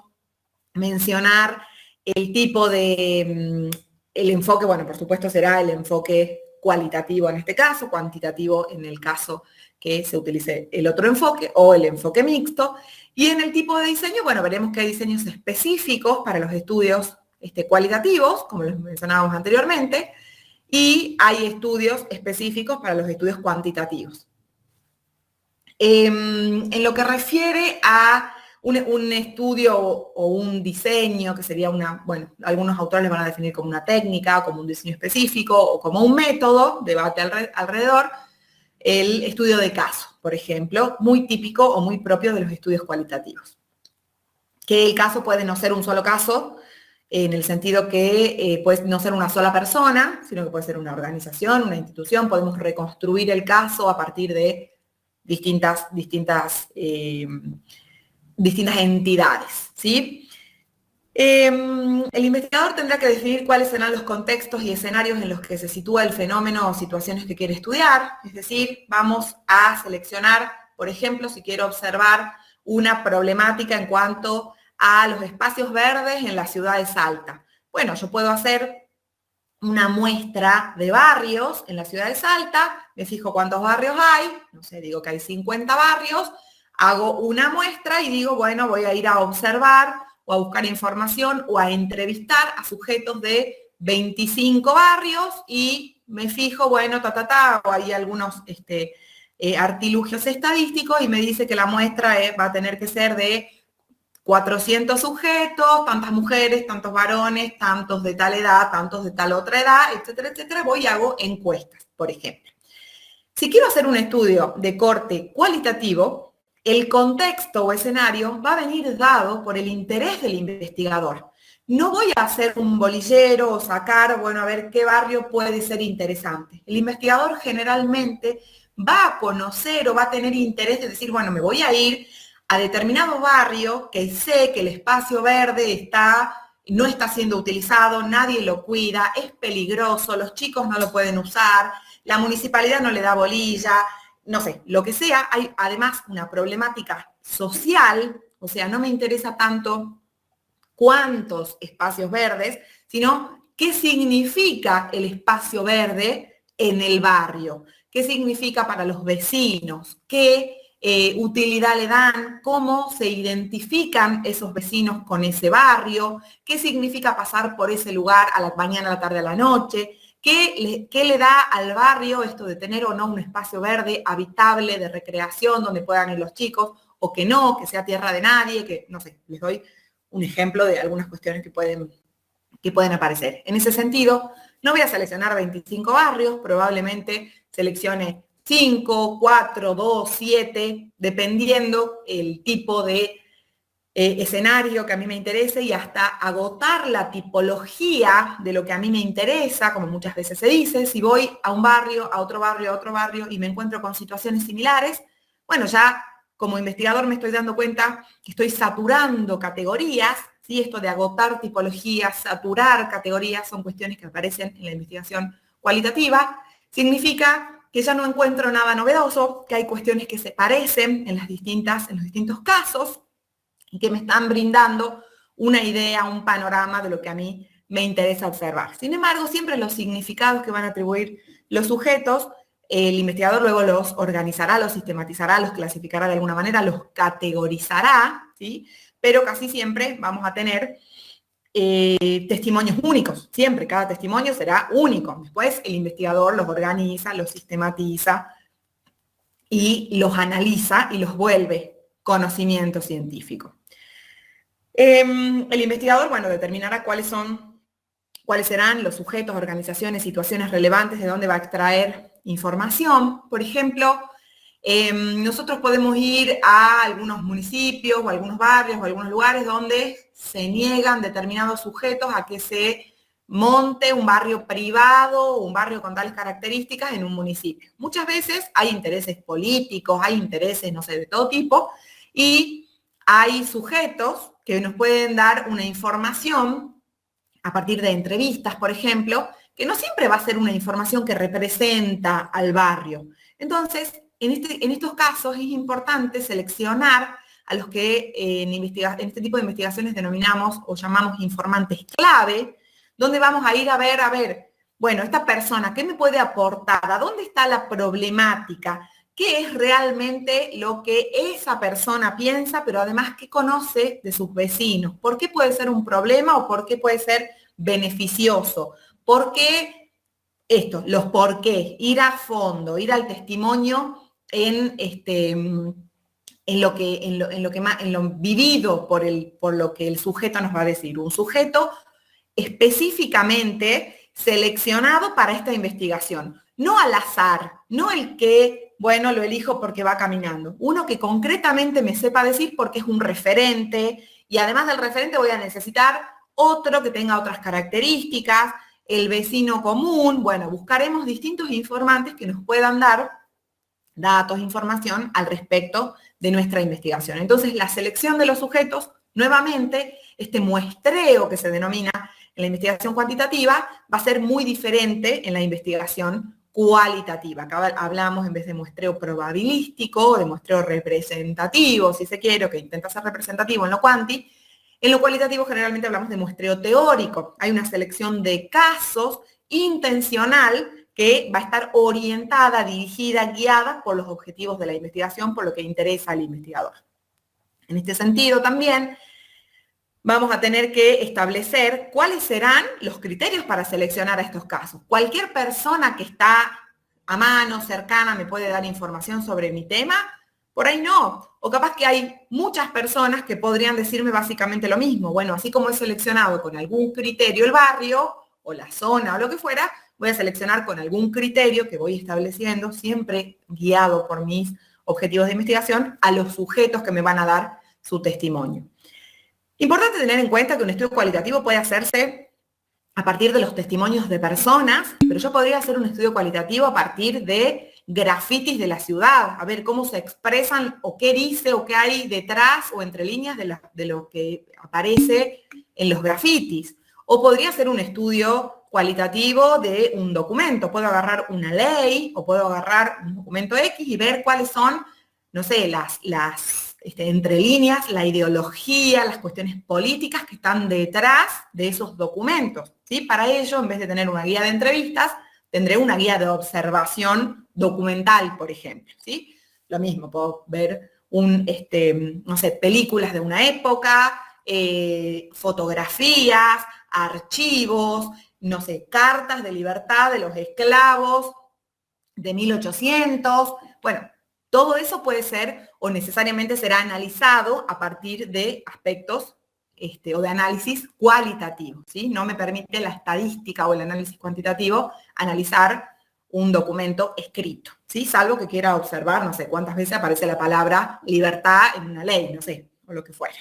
mencionar el tipo de, el enfoque, bueno, por supuesto será el enfoque cualitativo en este caso, cuantitativo en el caso que se utilice el otro enfoque o el enfoque mixto. Y en el tipo de diseño, bueno, veremos que hay diseños específicos para los estudios cualitativos, como los mencionábamos anteriormente, y hay estudios específicos para los estudios cuantitativos. En lo que refiere a un estudio o un diseño, que sería bueno, algunos autores les van a definir como una técnica, como un diseño específico, o como un método, debate alrededor, el estudio de caso, por ejemplo, muy típico o muy propio de los estudios cualitativos. Que el caso puede no ser un solo caso, en el sentido que puede no ser una sola persona, sino que puede ser una organización, una institución, podemos reconstruir el caso a partir de distintas entidades, ¿sí? El investigador tendrá que definir cuáles serán los contextos y escenarios en los que se sitúa el fenómeno o situaciones que quiere estudiar, es decir, vamos a seleccionar, por ejemplo, si quiero observar una problemática en cuanto a los espacios verdes en la ciudad de Salta. Bueno, yo puedo hacer una muestra de barrios en la ciudad de Salta, me fijo cuántos barrios hay, no sé, digo que hay 50 barrios, hago una muestra y digo, bueno, voy a ir a observar o a buscar información o a entrevistar a sujetos de 25 barrios y me fijo, bueno, o hay algunos artilugios estadísticos y me dice que la muestra va a tener que ser de 400 sujetos, tantas mujeres, tantos varones, tantos de tal edad, tantos de tal otra edad, etcétera, etcétera. Voy y hago encuestas, por ejemplo. Si quiero hacer un estudio de corte cualitativo, el contexto o escenario va a venir dado por el interés del investigador. No voy a hacer un bolillero o sacar, bueno, a ver qué barrio puede ser interesante. El investigador generalmente va a conocer o va a tener interés de decir, bueno, me voy a ir a determinado barrio que sé que el espacio verde no está siendo utilizado, nadie lo cuida, es peligroso, los chicos no lo pueden usar, la municipalidad no le da bolilla, no sé, lo que sea. Hay además una problemática social, o sea, no me interesa tanto cuántos espacios verdes, sino qué significa el espacio verde en el barrio, qué significa para los vecinos, qué utilidad le dan, cómo se identifican esos vecinos con ese barrio, qué significa pasar por ese lugar a la mañana, a la tarde, a la noche, qué le da al barrio esto de tener o no un espacio verde habitable de recreación donde puedan ir los chicos, o que no, que sea tierra de nadie, que no sé, les doy un ejemplo de algunas cuestiones que pueden aparecer. En ese sentido, no voy a seleccionar 25 barrios, probablemente seleccione 5, 4, 2, 7, dependiendo el tipo de escenario que a mí me interese y hasta agotar la tipología de lo que a mí me interesa, como muchas veces se dice. Si voy a un barrio, a otro barrio, a otro barrio y me encuentro con situaciones similares, bueno, ya como investigador me estoy dando cuenta que estoy saturando categorías, ¿sí? Esto de agotar tipologías, saturar categorías, son cuestiones que aparecen en la investigación cualitativa. Significa que ya no encuentro nada novedoso, que hay cuestiones que se parecen en los distintos casos y que me están brindando una idea, un panorama de lo que a mí me interesa observar. Sin embargo, siempre los significados que van a atribuir los sujetos, el investigador luego los organizará, los sistematizará, los clasificará de alguna manera, los categorizará, ¿sí? Pero casi siempre vamos a tener testimonios únicos, siempre, cada testimonio será único. Después el investigador los organiza, los sistematiza y los analiza y los vuelve conocimiento científico. El investigador, bueno, determinará cuáles serán los sujetos, organizaciones, situaciones relevantes de dónde va a extraer información. Por ejemplo, nosotros podemos ir a algunos municipios o algunos barrios o algunos lugares donde se niegan determinados sujetos a que se monte un barrio privado o un barrio con tales características en un municipio. Muchas veces hay intereses políticos, hay intereses, no sé, de todo tipo, y hay sujetos que nos pueden dar una información a partir de entrevistas, por ejemplo, que no siempre va a ser una información que representa al barrio. Entonces, en estos casos es importante seleccionar a los que en este tipo de investigaciones denominamos o llamamos informantes clave, donde vamos a ir a ver, bueno, esta persona, ¿qué me puede aportar? ¿A dónde está la problemática? ¿Qué es realmente lo que esa persona piensa, pero además qué conoce de sus vecinos? ¿Por qué puede ser un problema o por qué puede ser beneficioso? ¿Por qué esto? Los por qué, ir a fondo, ir al testimonio en lo vivido por lo que el sujeto nos va a decir. Un sujeto específicamente seleccionado para esta investigación, no al azar, no el que, bueno, lo elijo porque va caminando. Uno que concretamente me sepa decir porque es un referente y además del referente voy a necesitar otro que tenga otras características, el vecino común. Bueno, buscaremos distintos informantes que nos puedan dar datos, información al respecto de nuestra investigación. Entonces, la selección de los sujetos, nuevamente, este muestreo que se denomina en la investigación cuantitativa, va a ser muy diferente en la investigación cualitativa. Acá hablamos en vez de muestreo probabilístico, de muestreo representativo, si se quiere, o que intenta ser representativo en lo cuanti. En lo cualitativo generalmente hablamos de muestreo teórico. Hay una selección de casos intencional que va a estar orientada, dirigida, guiada por los objetivos de la investigación, por lo que interesa al investigador. En este sentido también vamos a tener que establecer cuáles serán los criterios para seleccionar a estos casos. Cualquier persona que está a mano, cercana, me puede dar información sobre mi tema, por ahí no. O capaz que hay muchas personas que podrían decirme básicamente lo mismo. Bueno, así como he seleccionado con algún criterio el barrio, o la zona, o lo que fuera, voy a seleccionar con algún criterio que voy estableciendo, siempre guiado por mis objetivos de investigación, a los sujetos que me van a dar su testimonio. Importante tener en cuenta que un estudio cualitativo puede hacerse a partir de los testimonios de personas, pero yo podría hacer un estudio cualitativo a partir de grafitis de la ciudad, a ver cómo se expresan o qué dice o qué hay detrás o entre líneas de lo que aparece en los grafitis. O podría ser un estudio cualitativo de un documento. Puedo agarrar una ley o puedo agarrar un documento X y ver cuáles son, no sé, las entre líneas, la ideología, las cuestiones políticas que están detrás de esos documentos, ¿sí? Para ello, en vez de tener una guía de entrevistas, tendré una guía de observación documental, por ejemplo, ¿sí? Lo mismo, puedo ver no sé, películas de una época, fotografías, archivos, no sé, cartas de libertad de los esclavos de 1800, bueno, todo eso puede ser o necesariamente será analizado a partir de aspectos o de análisis cualitativo, ¿sí? No me permite la estadística o el análisis cuantitativo analizar un documento escrito, ¿sí? Salvo que quiera observar, no sé cuántas veces aparece la palabra libertad en una ley, no sé, o lo que fuera.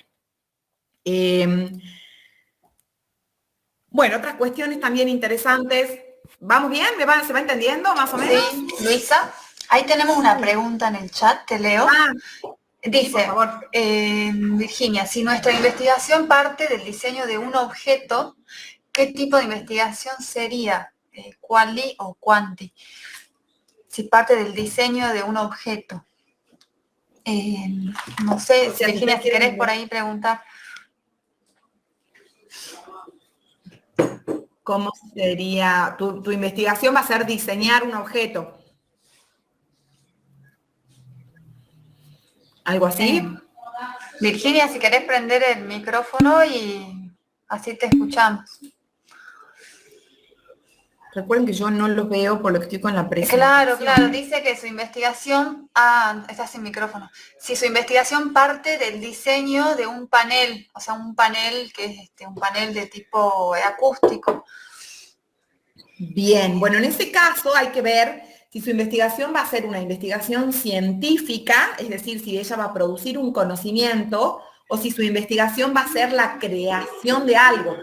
Bueno, otras cuestiones también interesantes. ¿Vamos bien? ¿Se va entendiendo más o menos? Sí, Luisa. Ahí tenemos una pregunta en el chat, te leo. Dice, sí, por favor. Virginia, si nuestra investigación parte del diseño de un objeto, ¿qué tipo de investigación sería? ¿Quali o quanti? Si parte del diseño de un objeto. No sé, Virginia, si querés por ahí preguntar. ¿Cómo sería? Tu investigación va a ser diseñar un objeto. ¿Algo así? Virginia, si querés prender el micrófono y así te escuchamos. Recuerden que yo no los veo por lo que estoy con la presentación. Claro, dice que su investigación, está sin micrófono, si su investigación parte del diseño de un panel, o sea, un panel que es un panel de tipo acústico. Bien, bueno, en ese caso hay que ver si su investigación va a ser una investigación científica, es decir, si ella va a producir un conocimiento, o si su investigación va a ser la creación de algo.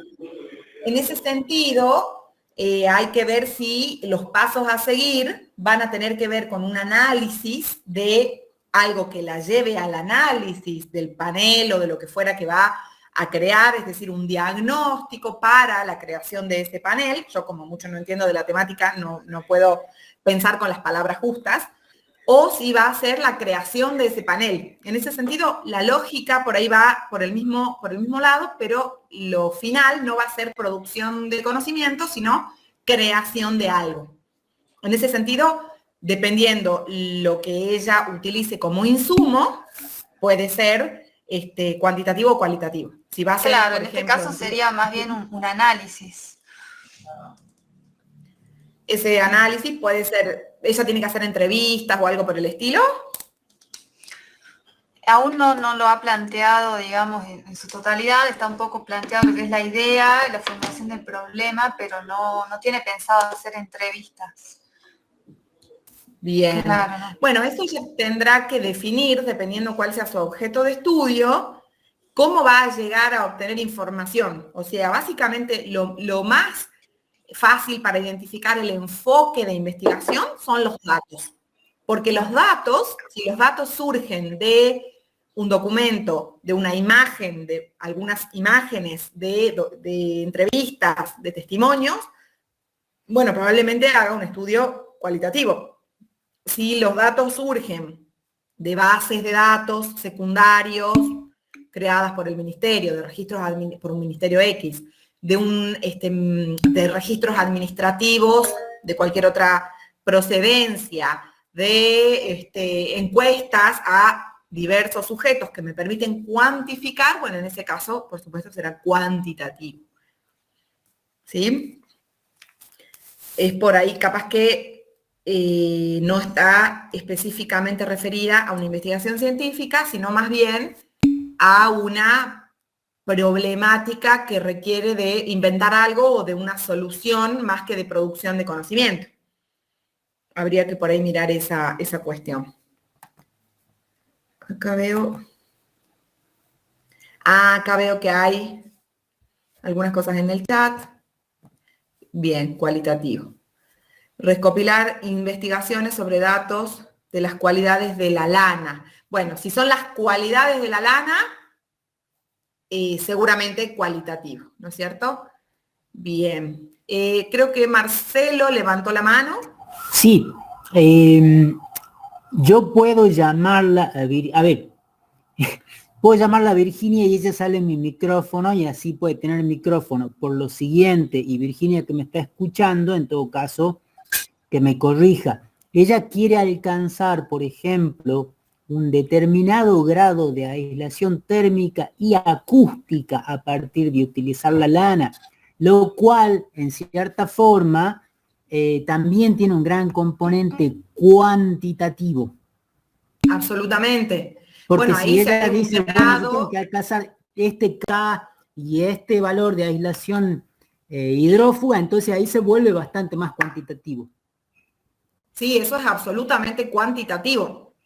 En ese sentido, hay que ver si los pasos a seguir van a tener que ver con un análisis de algo que la lleve al análisis del panel o de lo que fuera que va a crear, es decir, un diagnóstico para la creación de ese panel. Yo, como mucho no entiendo de la temática, no puedo pensar con las palabras justas, o si va a ser la creación de ese panel. En ese sentido, la lógica por ahí va por el mismo lado, pero lo final no va a ser producción de conocimiento, sino creación de algo. En ese sentido, dependiendo lo que ella utilice como insumo, puede ser cuantitativo o cualitativo. Si va a ser, claro, por en ejemplo, este caso sería más bien un análisis. Ese análisis puede ser, ella tiene que hacer entrevistas o algo por el estilo. Aún no lo ha planteado, digamos, en su totalidad, está un poco planteado lo que es la idea, la formulación del problema, pero no tiene pensado hacer entrevistas. Bien. Claro, ¿no? Bueno, eso ya tendrá que definir, dependiendo cuál sea su objeto de estudio, cómo va a llegar a obtener información. O sea, básicamente lo más fácil para identificar el enfoque de investigación son los datos. Porque los datos, si los datos surgen de un documento, de una imagen, de algunas imágenes, de entrevistas, de testimonios, bueno, probablemente haga un estudio cualitativo. Si los datos surgen de bases de datos secundarios creadas por el ministerio, de registros por un ministerio X, de registros administrativos de cualquier otra procedencia, de encuestas a diversos sujetos que me permiten cuantificar, bueno, en ese caso, por supuesto, será cuantitativo. ¿Sí? Es por ahí capaz que no está específicamente referida a una investigación científica, sino más bien a una problemática que requiere de inventar algo o de una solución más que de producción de conocimiento. Habría que por ahí mirar esa cuestión. Acá veo que hay algunas cosas en el chat. Bien, cualitativo. Recopilar investigaciones sobre datos de las cualidades de la lana. Bueno, si son las cualidades de la lana, seguramente cualitativo, ¿no es cierto? Bien. Creo que Marcelo levantó la mano. Sí. Yo puedo llamarla, a ver, puedo llamarla Virginia y ella sale en mi micrófono y así puede tener el micrófono. Por lo siguiente, y Virginia que me está escuchando, en todo caso, que me corrija. Ella quiere alcanzar, por ejemplo, un determinado grado de aislación térmica y acústica a partir de utilizar la lana, lo cual, en cierta forma, también tiene un gran componente cuantitativo. Absolutamente. Porque bueno, si ahí ella se dice, un bueno, yo grado, tengo que alcanzar este K y este valor de aislación hidrófuga, entonces ahí se vuelve bastante más cuantitativo. Sí, eso es absolutamente cuantitativo.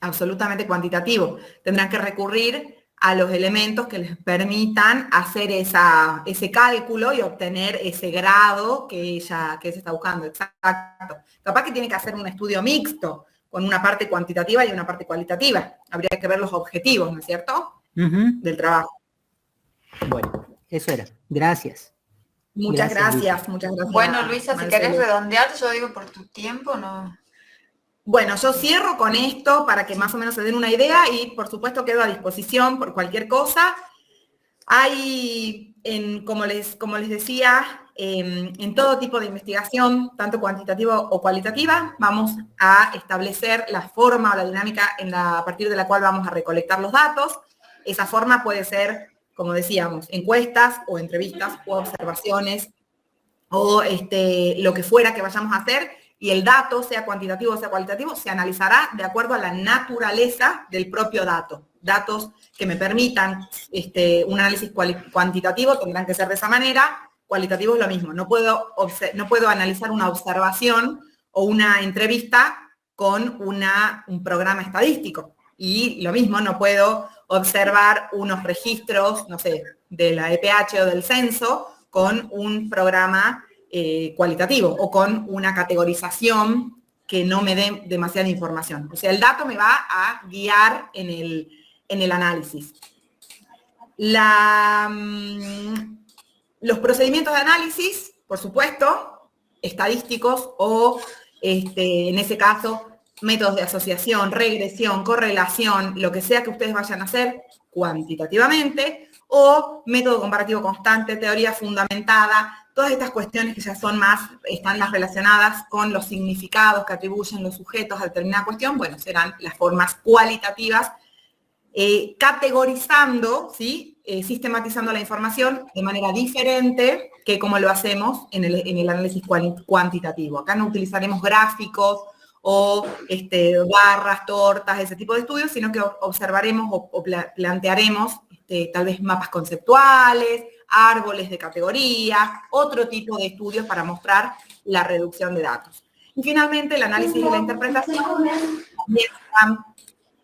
Absolutamente cuantitativo. Tendrán que recurrir a los elementos que les permitan hacer ese cálculo y obtener ese grado que ella está buscando. Exacto. Capaz que tiene que hacer un estudio mixto, con una parte cuantitativa y una parte cualitativa. Habría que ver los objetivos, ¿no es cierto? Del trabajo. Bueno, eso era. Gracias. Muchas gracias, muchas gracias. Bueno, Luisa, Marcelo. si querés redondear, yo digo por tu tiempo, ¿no? Bueno, yo cierro con esto para que más o menos se den una idea y por supuesto quedo a disposición por cualquier cosa. Hay, como les decía, en todo tipo de investigación, tanto cuantitativa o cualitativa, vamos a establecer la forma o la dinámica a partir de la cual vamos a recolectar los datos. Esa forma puede ser, como decíamos, encuestas o entrevistas o observaciones o lo que fuera que vayamos a hacer, y el dato, sea cuantitativo o sea cualitativo, se analizará de acuerdo a la naturaleza del propio dato. Datos que me permitan un análisis cuantitativo tendrán que ser de esa manera, cualitativo es lo mismo. No puedo analizar una observación o una entrevista con un programa estadístico. Y lo mismo, no puedo observar unos registros, no sé, de la EPH o del censo con un programa cualitativo o con una categorización que no me dé demasiada información. O sea, el dato me va a guiar en el análisis. Los procedimientos de análisis, por supuesto, estadísticos o, en ese caso, métodos de asociación, regresión, correlación, lo que sea que ustedes vayan a hacer cuantitativamente, o método comparativo constante, teoría fundamentada, todas estas cuestiones que ya están más relacionadas con los significados que atribuyen los sujetos a determinada cuestión, bueno, serán las formas cualitativas, categorizando, ¿sí? Sistematizando la información de manera diferente que como lo hacemos en el análisis cuantitativo. Acá no utilizaremos gráficos o barras, tortas, ese tipo de estudios, sino que observaremos o plantearemos tal vez mapas conceptuales, árboles de categoría, otro tipo de estudios para mostrar la reducción de datos. Y finalmente, el análisis y la interpretación también serán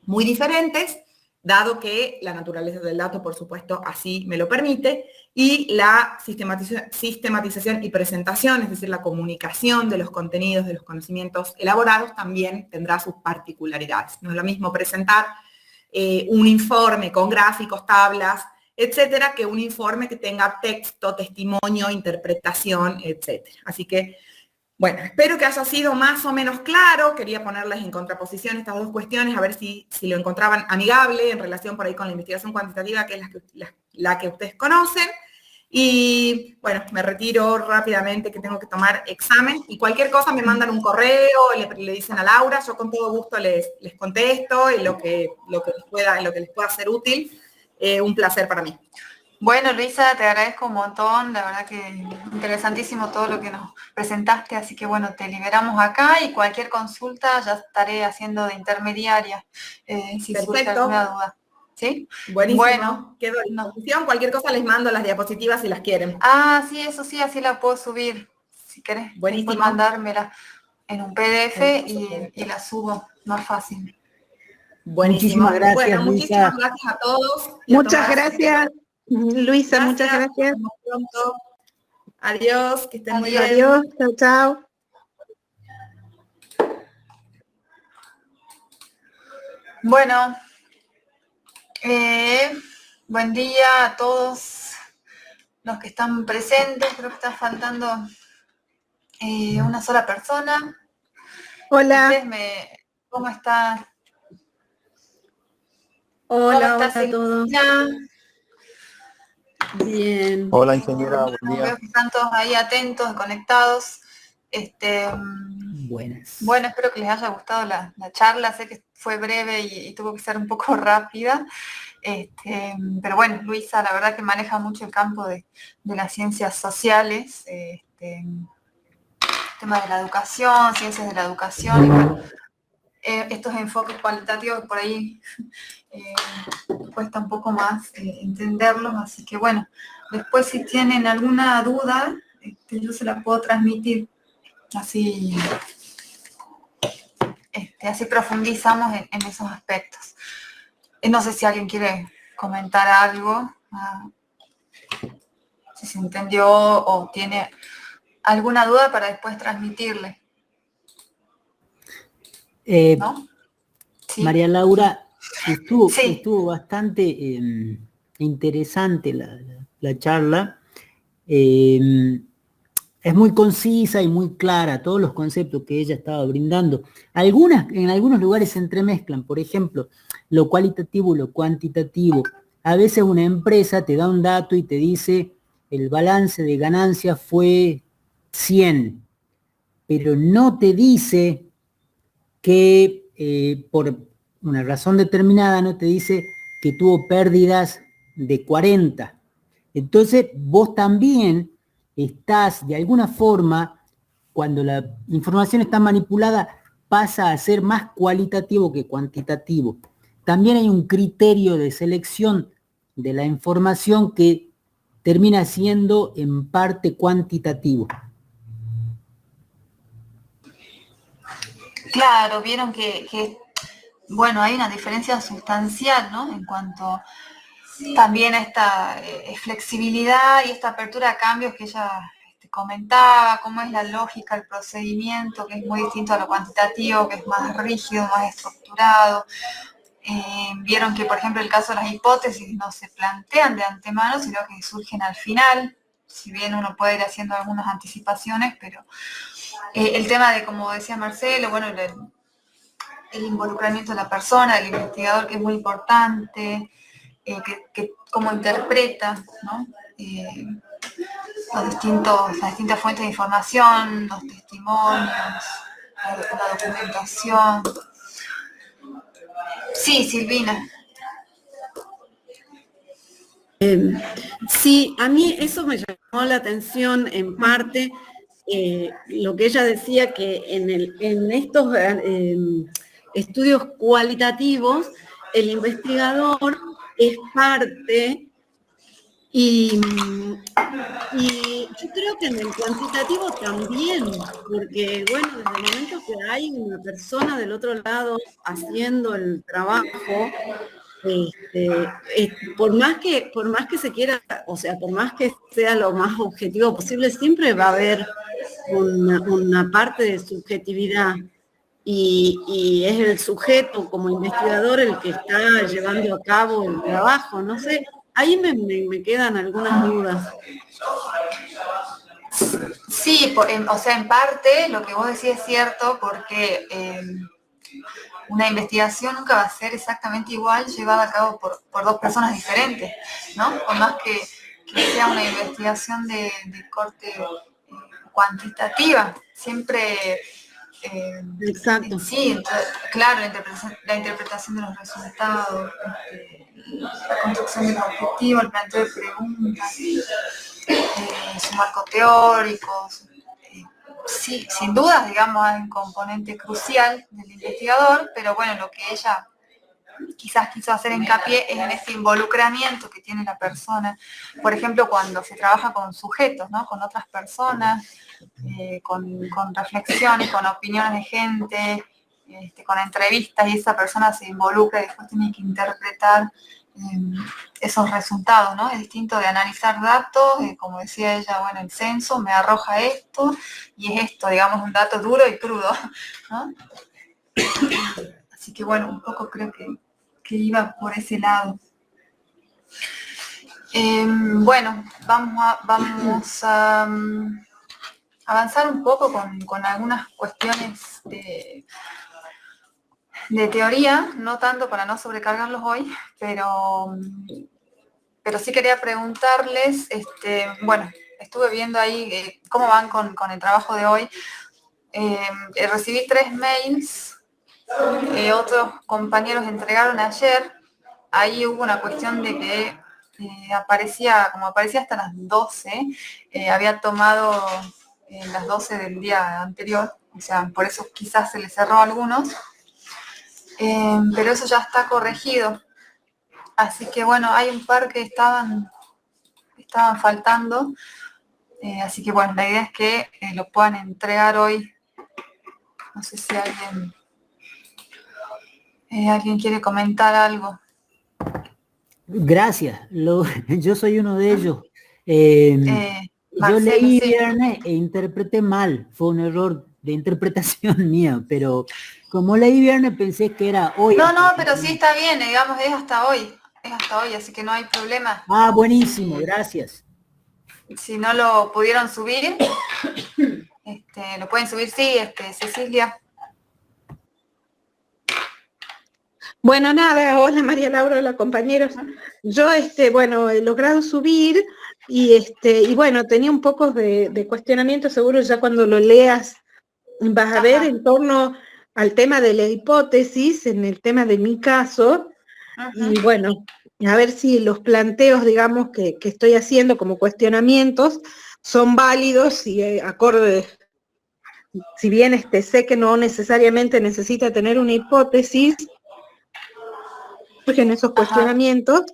muy diferentes, dado que la naturaleza del dato, por supuesto, así me lo permite, y la sistematización y presentación, es decir, la comunicación de los contenidos, de los conocimientos elaborados, también tendrá sus particularidades. No es lo mismo presentar un informe con gráficos, tablas, etcétera, que un informe que tenga texto, testimonio, interpretación, etcétera. Así que, bueno, espero que haya sido más o menos claro. Quería ponerles en contraposición estas dos cuestiones, a ver si lo encontraban amigable en relación por ahí con la investigación cuantitativa, que es la que ustedes conocen. Y bueno, me retiro rápidamente que tengo que tomar examen. Y cualquier cosa me mandan un correo, le dicen a Laura, yo con todo gusto les contesto y lo que les pueda ser útil. Un placer para mí. Bueno, Luisa, te agradezco un montón, la verdad que interesantísimo todo lo que nos presentaste, así que bueno, te liberamos acá y cualquier consulta ya estaré haciendo de intermediaria, si surge alguna duda. ¿Sí? Buenísimo. Bueno, quedo a disposición. Cualquier cosa les mando las diapositivas si las quieren. Ah, sí, eso sí, así la puedo subir. Si querés, después mandármela en un PDF y la subo más fácil. Buenísimo. Muchísimas gracias, bueno, Luisa. Muchísimas gracias a todos. Muchas gracias, Luisa, muchas gracias. Hasta pronto. Adiós, que estén muy bien. Adiós, chao, chao. Bueno, buen día a todos los que están presentes. Creo que está faltando una sola persona. Hola. ¿Cómo está? Hola, estás, hola a todos. Silvina? Bien. Hola ingeniera, buen Bueno, día. veo que están todos ahí atentos, conectados. Buenas. Bueno, espero que les haya gustado la charla. Sé que fue breve y tuvo que ser un poco rápida. Pero bueno, Luisa, la verdad que maneja mucho el campo de las ciencias sociales, tema de la educación, ciencias de la educación, y bueno, estos enfoques cualitativos por ahí cuesta un poco más entenderlos, así que bueno, después si tienen alguna duda, yo se la puedo transmitir, así, así profundizamos en esos aspectos. No sé si alguien quiere comentar algo, si se entendió o tiene alguna duda para después transmitirle. ¿No? ¿Sí? María Laura, Sí. estuvo bastante interesante la charla. Es muy concisa y muy clara, todos los conceptos que ella estaba brindando. En algunos lugares se entremezclan, por ejemplo, lo cualitativo y lo cuantitativo. A veces una empresa te da un dato y te dice el balance de ganancias fue 100, pero no te dice que por una razón determinada no te dice que tuvo pérdidas de 40. Entonces vos también estás, de alguna forma, cuando la información está manipulada, pasa a ser más cualitativo que cuantitativo. También hay un criterio de selección de la información que termina siendo en parte cuantitativo. Claro, vieron que bueno, hay una diferencia sustancial, ¿no? En cuanto también a esta flexibilidad y esta apertura a cambios que ella comentaba, cómo es la lógica, el procedimiento, que es muy distinto a lo cuantitativo, que es más rígido, más estructurado. Vieron que, por ejemplo, el caso de las hipótesis no se plantean de antemano, sino que surgen al final, si bien uno puede ir haciendo algunas anticipaciones, pero el tema de, como decía Marcelo, bueno, el involucramiento de la persona, del investigador, que es muy importante, que cómo interpreta, ¿no? Las distintas fuentes de información, los testimonios, la documentación. Sí, Silvina. Sí, a mí eso me llamó la atención en parte, lo que ella decía que en estos estudios cualitativos el investigador es parte y yo creo que en el cuantitativo también, porque bueno, desde el momento que hay una persona del otro lado haciendo el trabajo, por más que se quiera, o sea, por más que sea lo más objetivo posible, siempre va a haber una parte de subjetividad y es el sujeto como investigador el que está llevando a cabo el trabajo, no sé, ahí me quedan algunas dudas. Sí, o sea, en parte lo que vos decís es cierto, porque una investigación nunca va a ser exactamente igual llevada a cabo por dos personas diferentes, ¿no? Por más que sea una investigación de corte cuantitativa, siempre Exacto. sí, claro, la interpretación de los resultados, la construcción del objetivo, el planteo de preguntas, su marco teórico, sí, sin dudas, digamos, hay un componente crucial del investigador, pero bueno, lo que ella quizás quiso hacer hincapié es en este involucramiento que tiene la persona, por ejemplo, cuando se trabaja con sujetos, ¿no? Con otras personas, con reflexiones, con opiniones de gente, con entrevistas, y esa persona se involucra y después tiene que interpretar esos resultados, ¿no? Es distinto de analizar datos, como decía ella, bueno, el censo me arroja esto, y es esto, digamos, un dato duro y crudo, ¿no? Así que bueno, un poco creo que iba por ese lado. Bueno, vamos a avanzar un poco con algunas cuestiones de teoría, no tanto para no sobrecargarlos hoy, pero sí quería preguntarles, bueno, estuve viendo ahí cómo van con el trabajo de hoy. Recibí 3 mails, otros compañeros entregaron ayer. Ahí hubo una cuestión de que aparecía hasta las 12, había tomado las 12 del día anterior, o sea, por eso quizás se les cerró a algunos, pero eso ya está corregido. Así que bueno, hay un par que estaban faltando, así que bueno, la idea es que lo puedan entregar hoy. No sé si alguien quiere comentar algo. Gracias, yo soy uno de ellos. Yo Marcelo, leí sí. viernes e interpreté mal, fue un error de interpretación mía, pero como leí viernes pensé que era hoy. No, pero sí está bien, digamos, es hasta hoy, así que no hay problema. Ah, buenísimo, gracias. Si no lo pudieron subir, lo pueden subir, sí, Cecilia. Bueno, nada, hola María Laura, hola compañeros. Yo, bueno, he logrado subir y bueno, tenía un poco de cuestionamiento, seguro ya cuando lo leas vas a ver en torno al tema de la hipótesis, en el tema de mi caso, y bueno, a ver si los planteos, digamos, que estoy haciendo como cuestionamientos son válidos y acordes. Si bien sé que no necesariamente necesita tener una hipótesis, en esos cuestionamientos,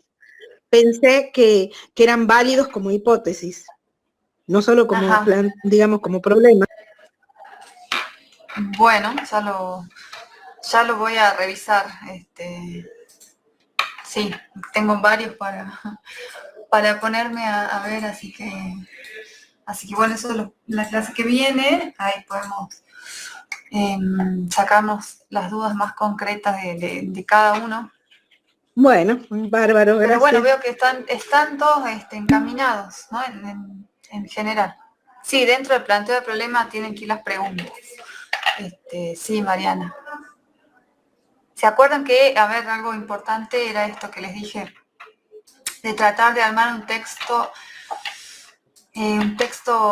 pensé que eran válidos como hipótesis, no solo como, digamos, como problema. Bueno, ya lo voy a revisar. Sí, tengo varios para ponerme a ver, así que bueno, eso es la clase que viene, ahí podemos sacarnos las dudas más concretas de cada uno. Bueno, bárbaro, gracias. Pero bueno, veo que están todos encaminados, ¿no? En general. Sí, dentro del planteo de problema tienen que ir las preguntas. Sí, Mariana. ¿Se acuerdan que, a ver, algo importante era esto que les dije? De tratar de armar un texto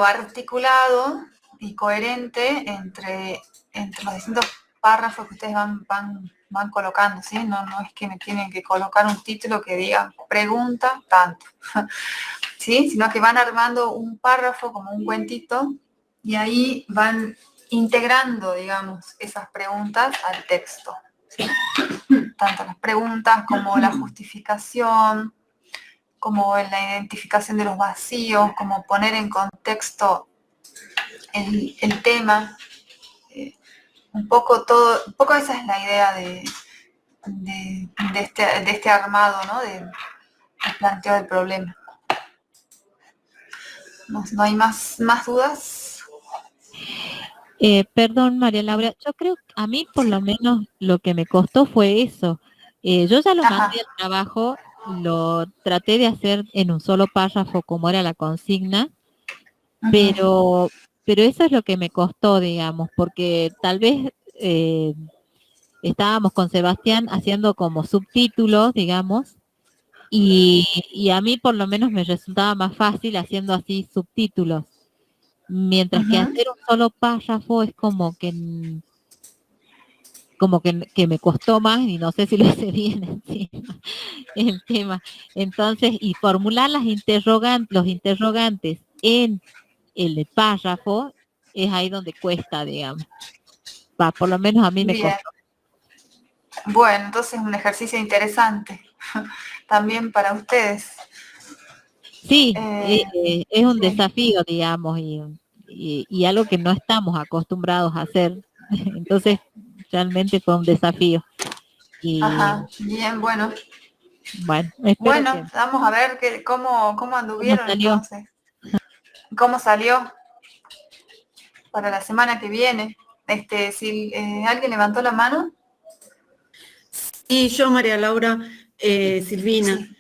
articulado y coherente entre los distintos párrafos que ustedes van colocando, ¿sí? No es que me tienen que colocar un título que diga pregunta tanto, ¿sí? Sino que van armando un párrafo como un cuentito y ahí van integrando, digamos, esas preguntas al texto, ¿sí? Tanto las preguntas como la justificación, como la identificación de los vacíos, como poner en contexto el tema. Un poco esa es la idea de este armado, ¿no? Del planteo del problema. ¿No hay más dudas? Perdón, María Laura, yo creo que a mí por lo menos lo que me costó fue eso. Yo ya lo mandé al trabajo, lo traté de hacer en un solo párrafo como era la consigna, pero eso es lo que me costó, digamos, porque tal vez estábamos con Sebastián haciendo como subtítulos, digamos, y a mí por lo menos me resultaba más fácil haciendo así subtítulos, mientras que hacer un solo párrafo es como que me costó más y no sé si lo hice bien encima el tema. Entonces, y formular los interrogantes en el párrafo es ahí donde cuesta, digamos. Por lo menos a mí me costó. Bueno, entonces un ejercicio interesante también para ustedes. Sí, es un desafío, digamos, y algo que no estamos acostumbrados a hacer. Entonces, realmente fue un desafío. Bien, bueno. Bueno, vamos a ver cómo anduvieron entonces. ¿Cómo salió para la semana que viene? Si ¿alguien levantó la mano? Sí, yo, María Laura, Silvina. Sí.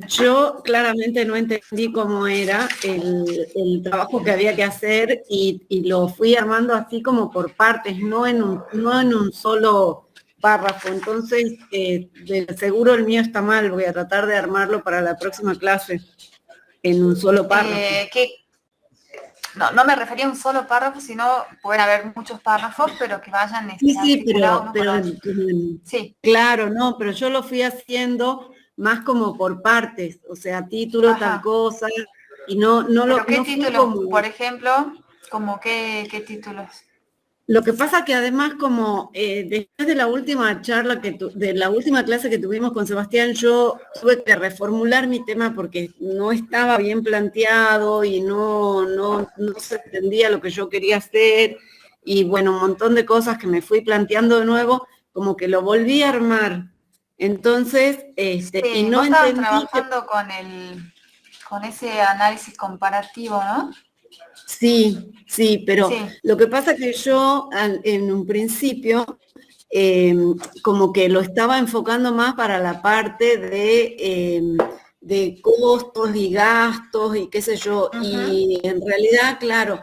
Yo claramente no entendí cómo era el trabajo que había que hacer y lo fui armando así como por partes, no en un solo párrafo, entonces de seguro el mío está mal, voy a tratar de armarlo para la próxima clase en un solo párrafo. No me refería a un solo párrafo, sino pueden haber muchos párrafos, pero que vayan Sí, articulados uno pero con otro. Sí. claro, no, pero yo lo fui haciendo más como por partes, o sea, título, Ajá. tal cosa, y no lo ¿Qué no fui títulos, como... por ejemplo, como qué títulos? Lo que pasa que además como después de la última charla, de la última clase que tuvimos con Sebastián, yo tuve que reformular mi tema porque no estaba bien planteado y no se entendía lo que yo quería hacer, y bueno, un montón de cosas que me fui planteando de nuevo, como que lo volví a armar. Entonces, y no vos estabas entendí trabajando con ese análisis comparativo, ¿no? Sí, pero Sí. lo que pasa que yo en un principio como que lo estaba enfocando más para la parte de costos y gastos y qué sé yo, y en realidad, claro,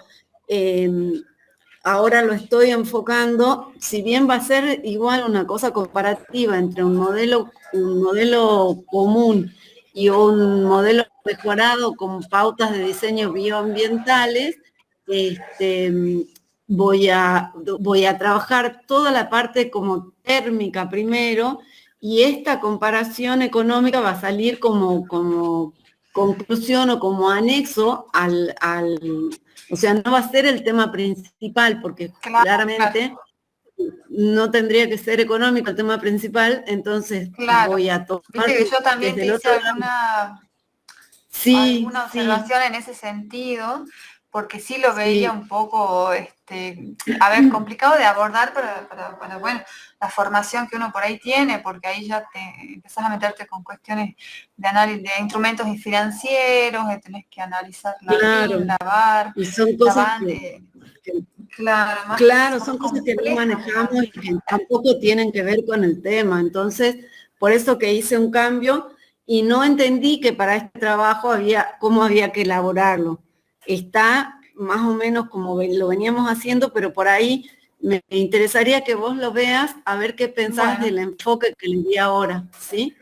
ahora lo estoy enfocando, si bien va a ser igual una cosa comparativa entre un modelo común y un modelo mejorado con pautas de diseño bioambientales, voy a trabajar toda la parte como térmica primero, y esta comparación económica va a salir como conclusión o como anexo o sea, no va a ser el tema principal, porque claramente no tendría que ser económico el tema principal, entonces voy a tomar Viste que yo también desde te el hice otro lado. alguna observación en ese sentido, porque sí lo veía un poco, complicado de abordar para, bueno, la formación que uno por ahí tiene, porque ahí ya te empezás a meterte con cuestiones de análisis de instrumentos financieros, tenés que analizar la RIN, la VAR, y son cosas son cosas que no manejamos y que tampoco tienen que ver con el tema. Entonces, por eso que hice un cambio y no entendí que para este trabajo cómo había que elaborarlo. Está más o menos como lo veníamos haciendo, pero por ahí me interesaría que vos lo veas, a ver qué pensás del enfoque que le di ahora, ¿sí?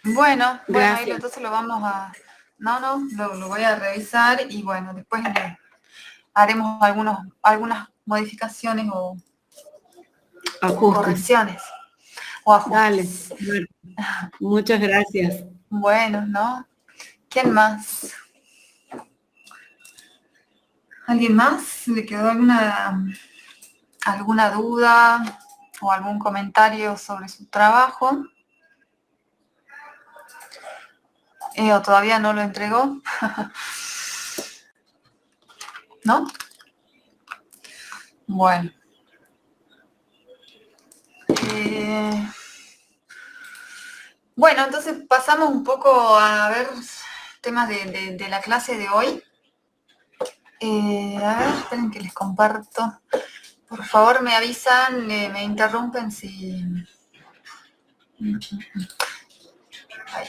Bueno, gracias. Entonces lo vamos a... lo voy a revisar y bueno, después haremos algunas modificaciones o correcciones o ajustes. Dale, muchas gracias. Bueno, ¿no? ¿Quién más? ¿Alguien más? ¿Le quedó alguna duda o algún comentario sobre su trabajo? ¿O todavía no lo entregó? ¿No? Bueno. Bueno, entonces pasamos un poco a ver temas de la clase de hoy. A ver, esperen que les comparto. Por favor, me avisan, me interrumpen si... Ay.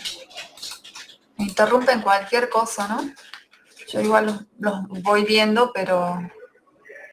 Me interrumpen cualquier cosa, ¿no? Yo igual los voy viendo, pero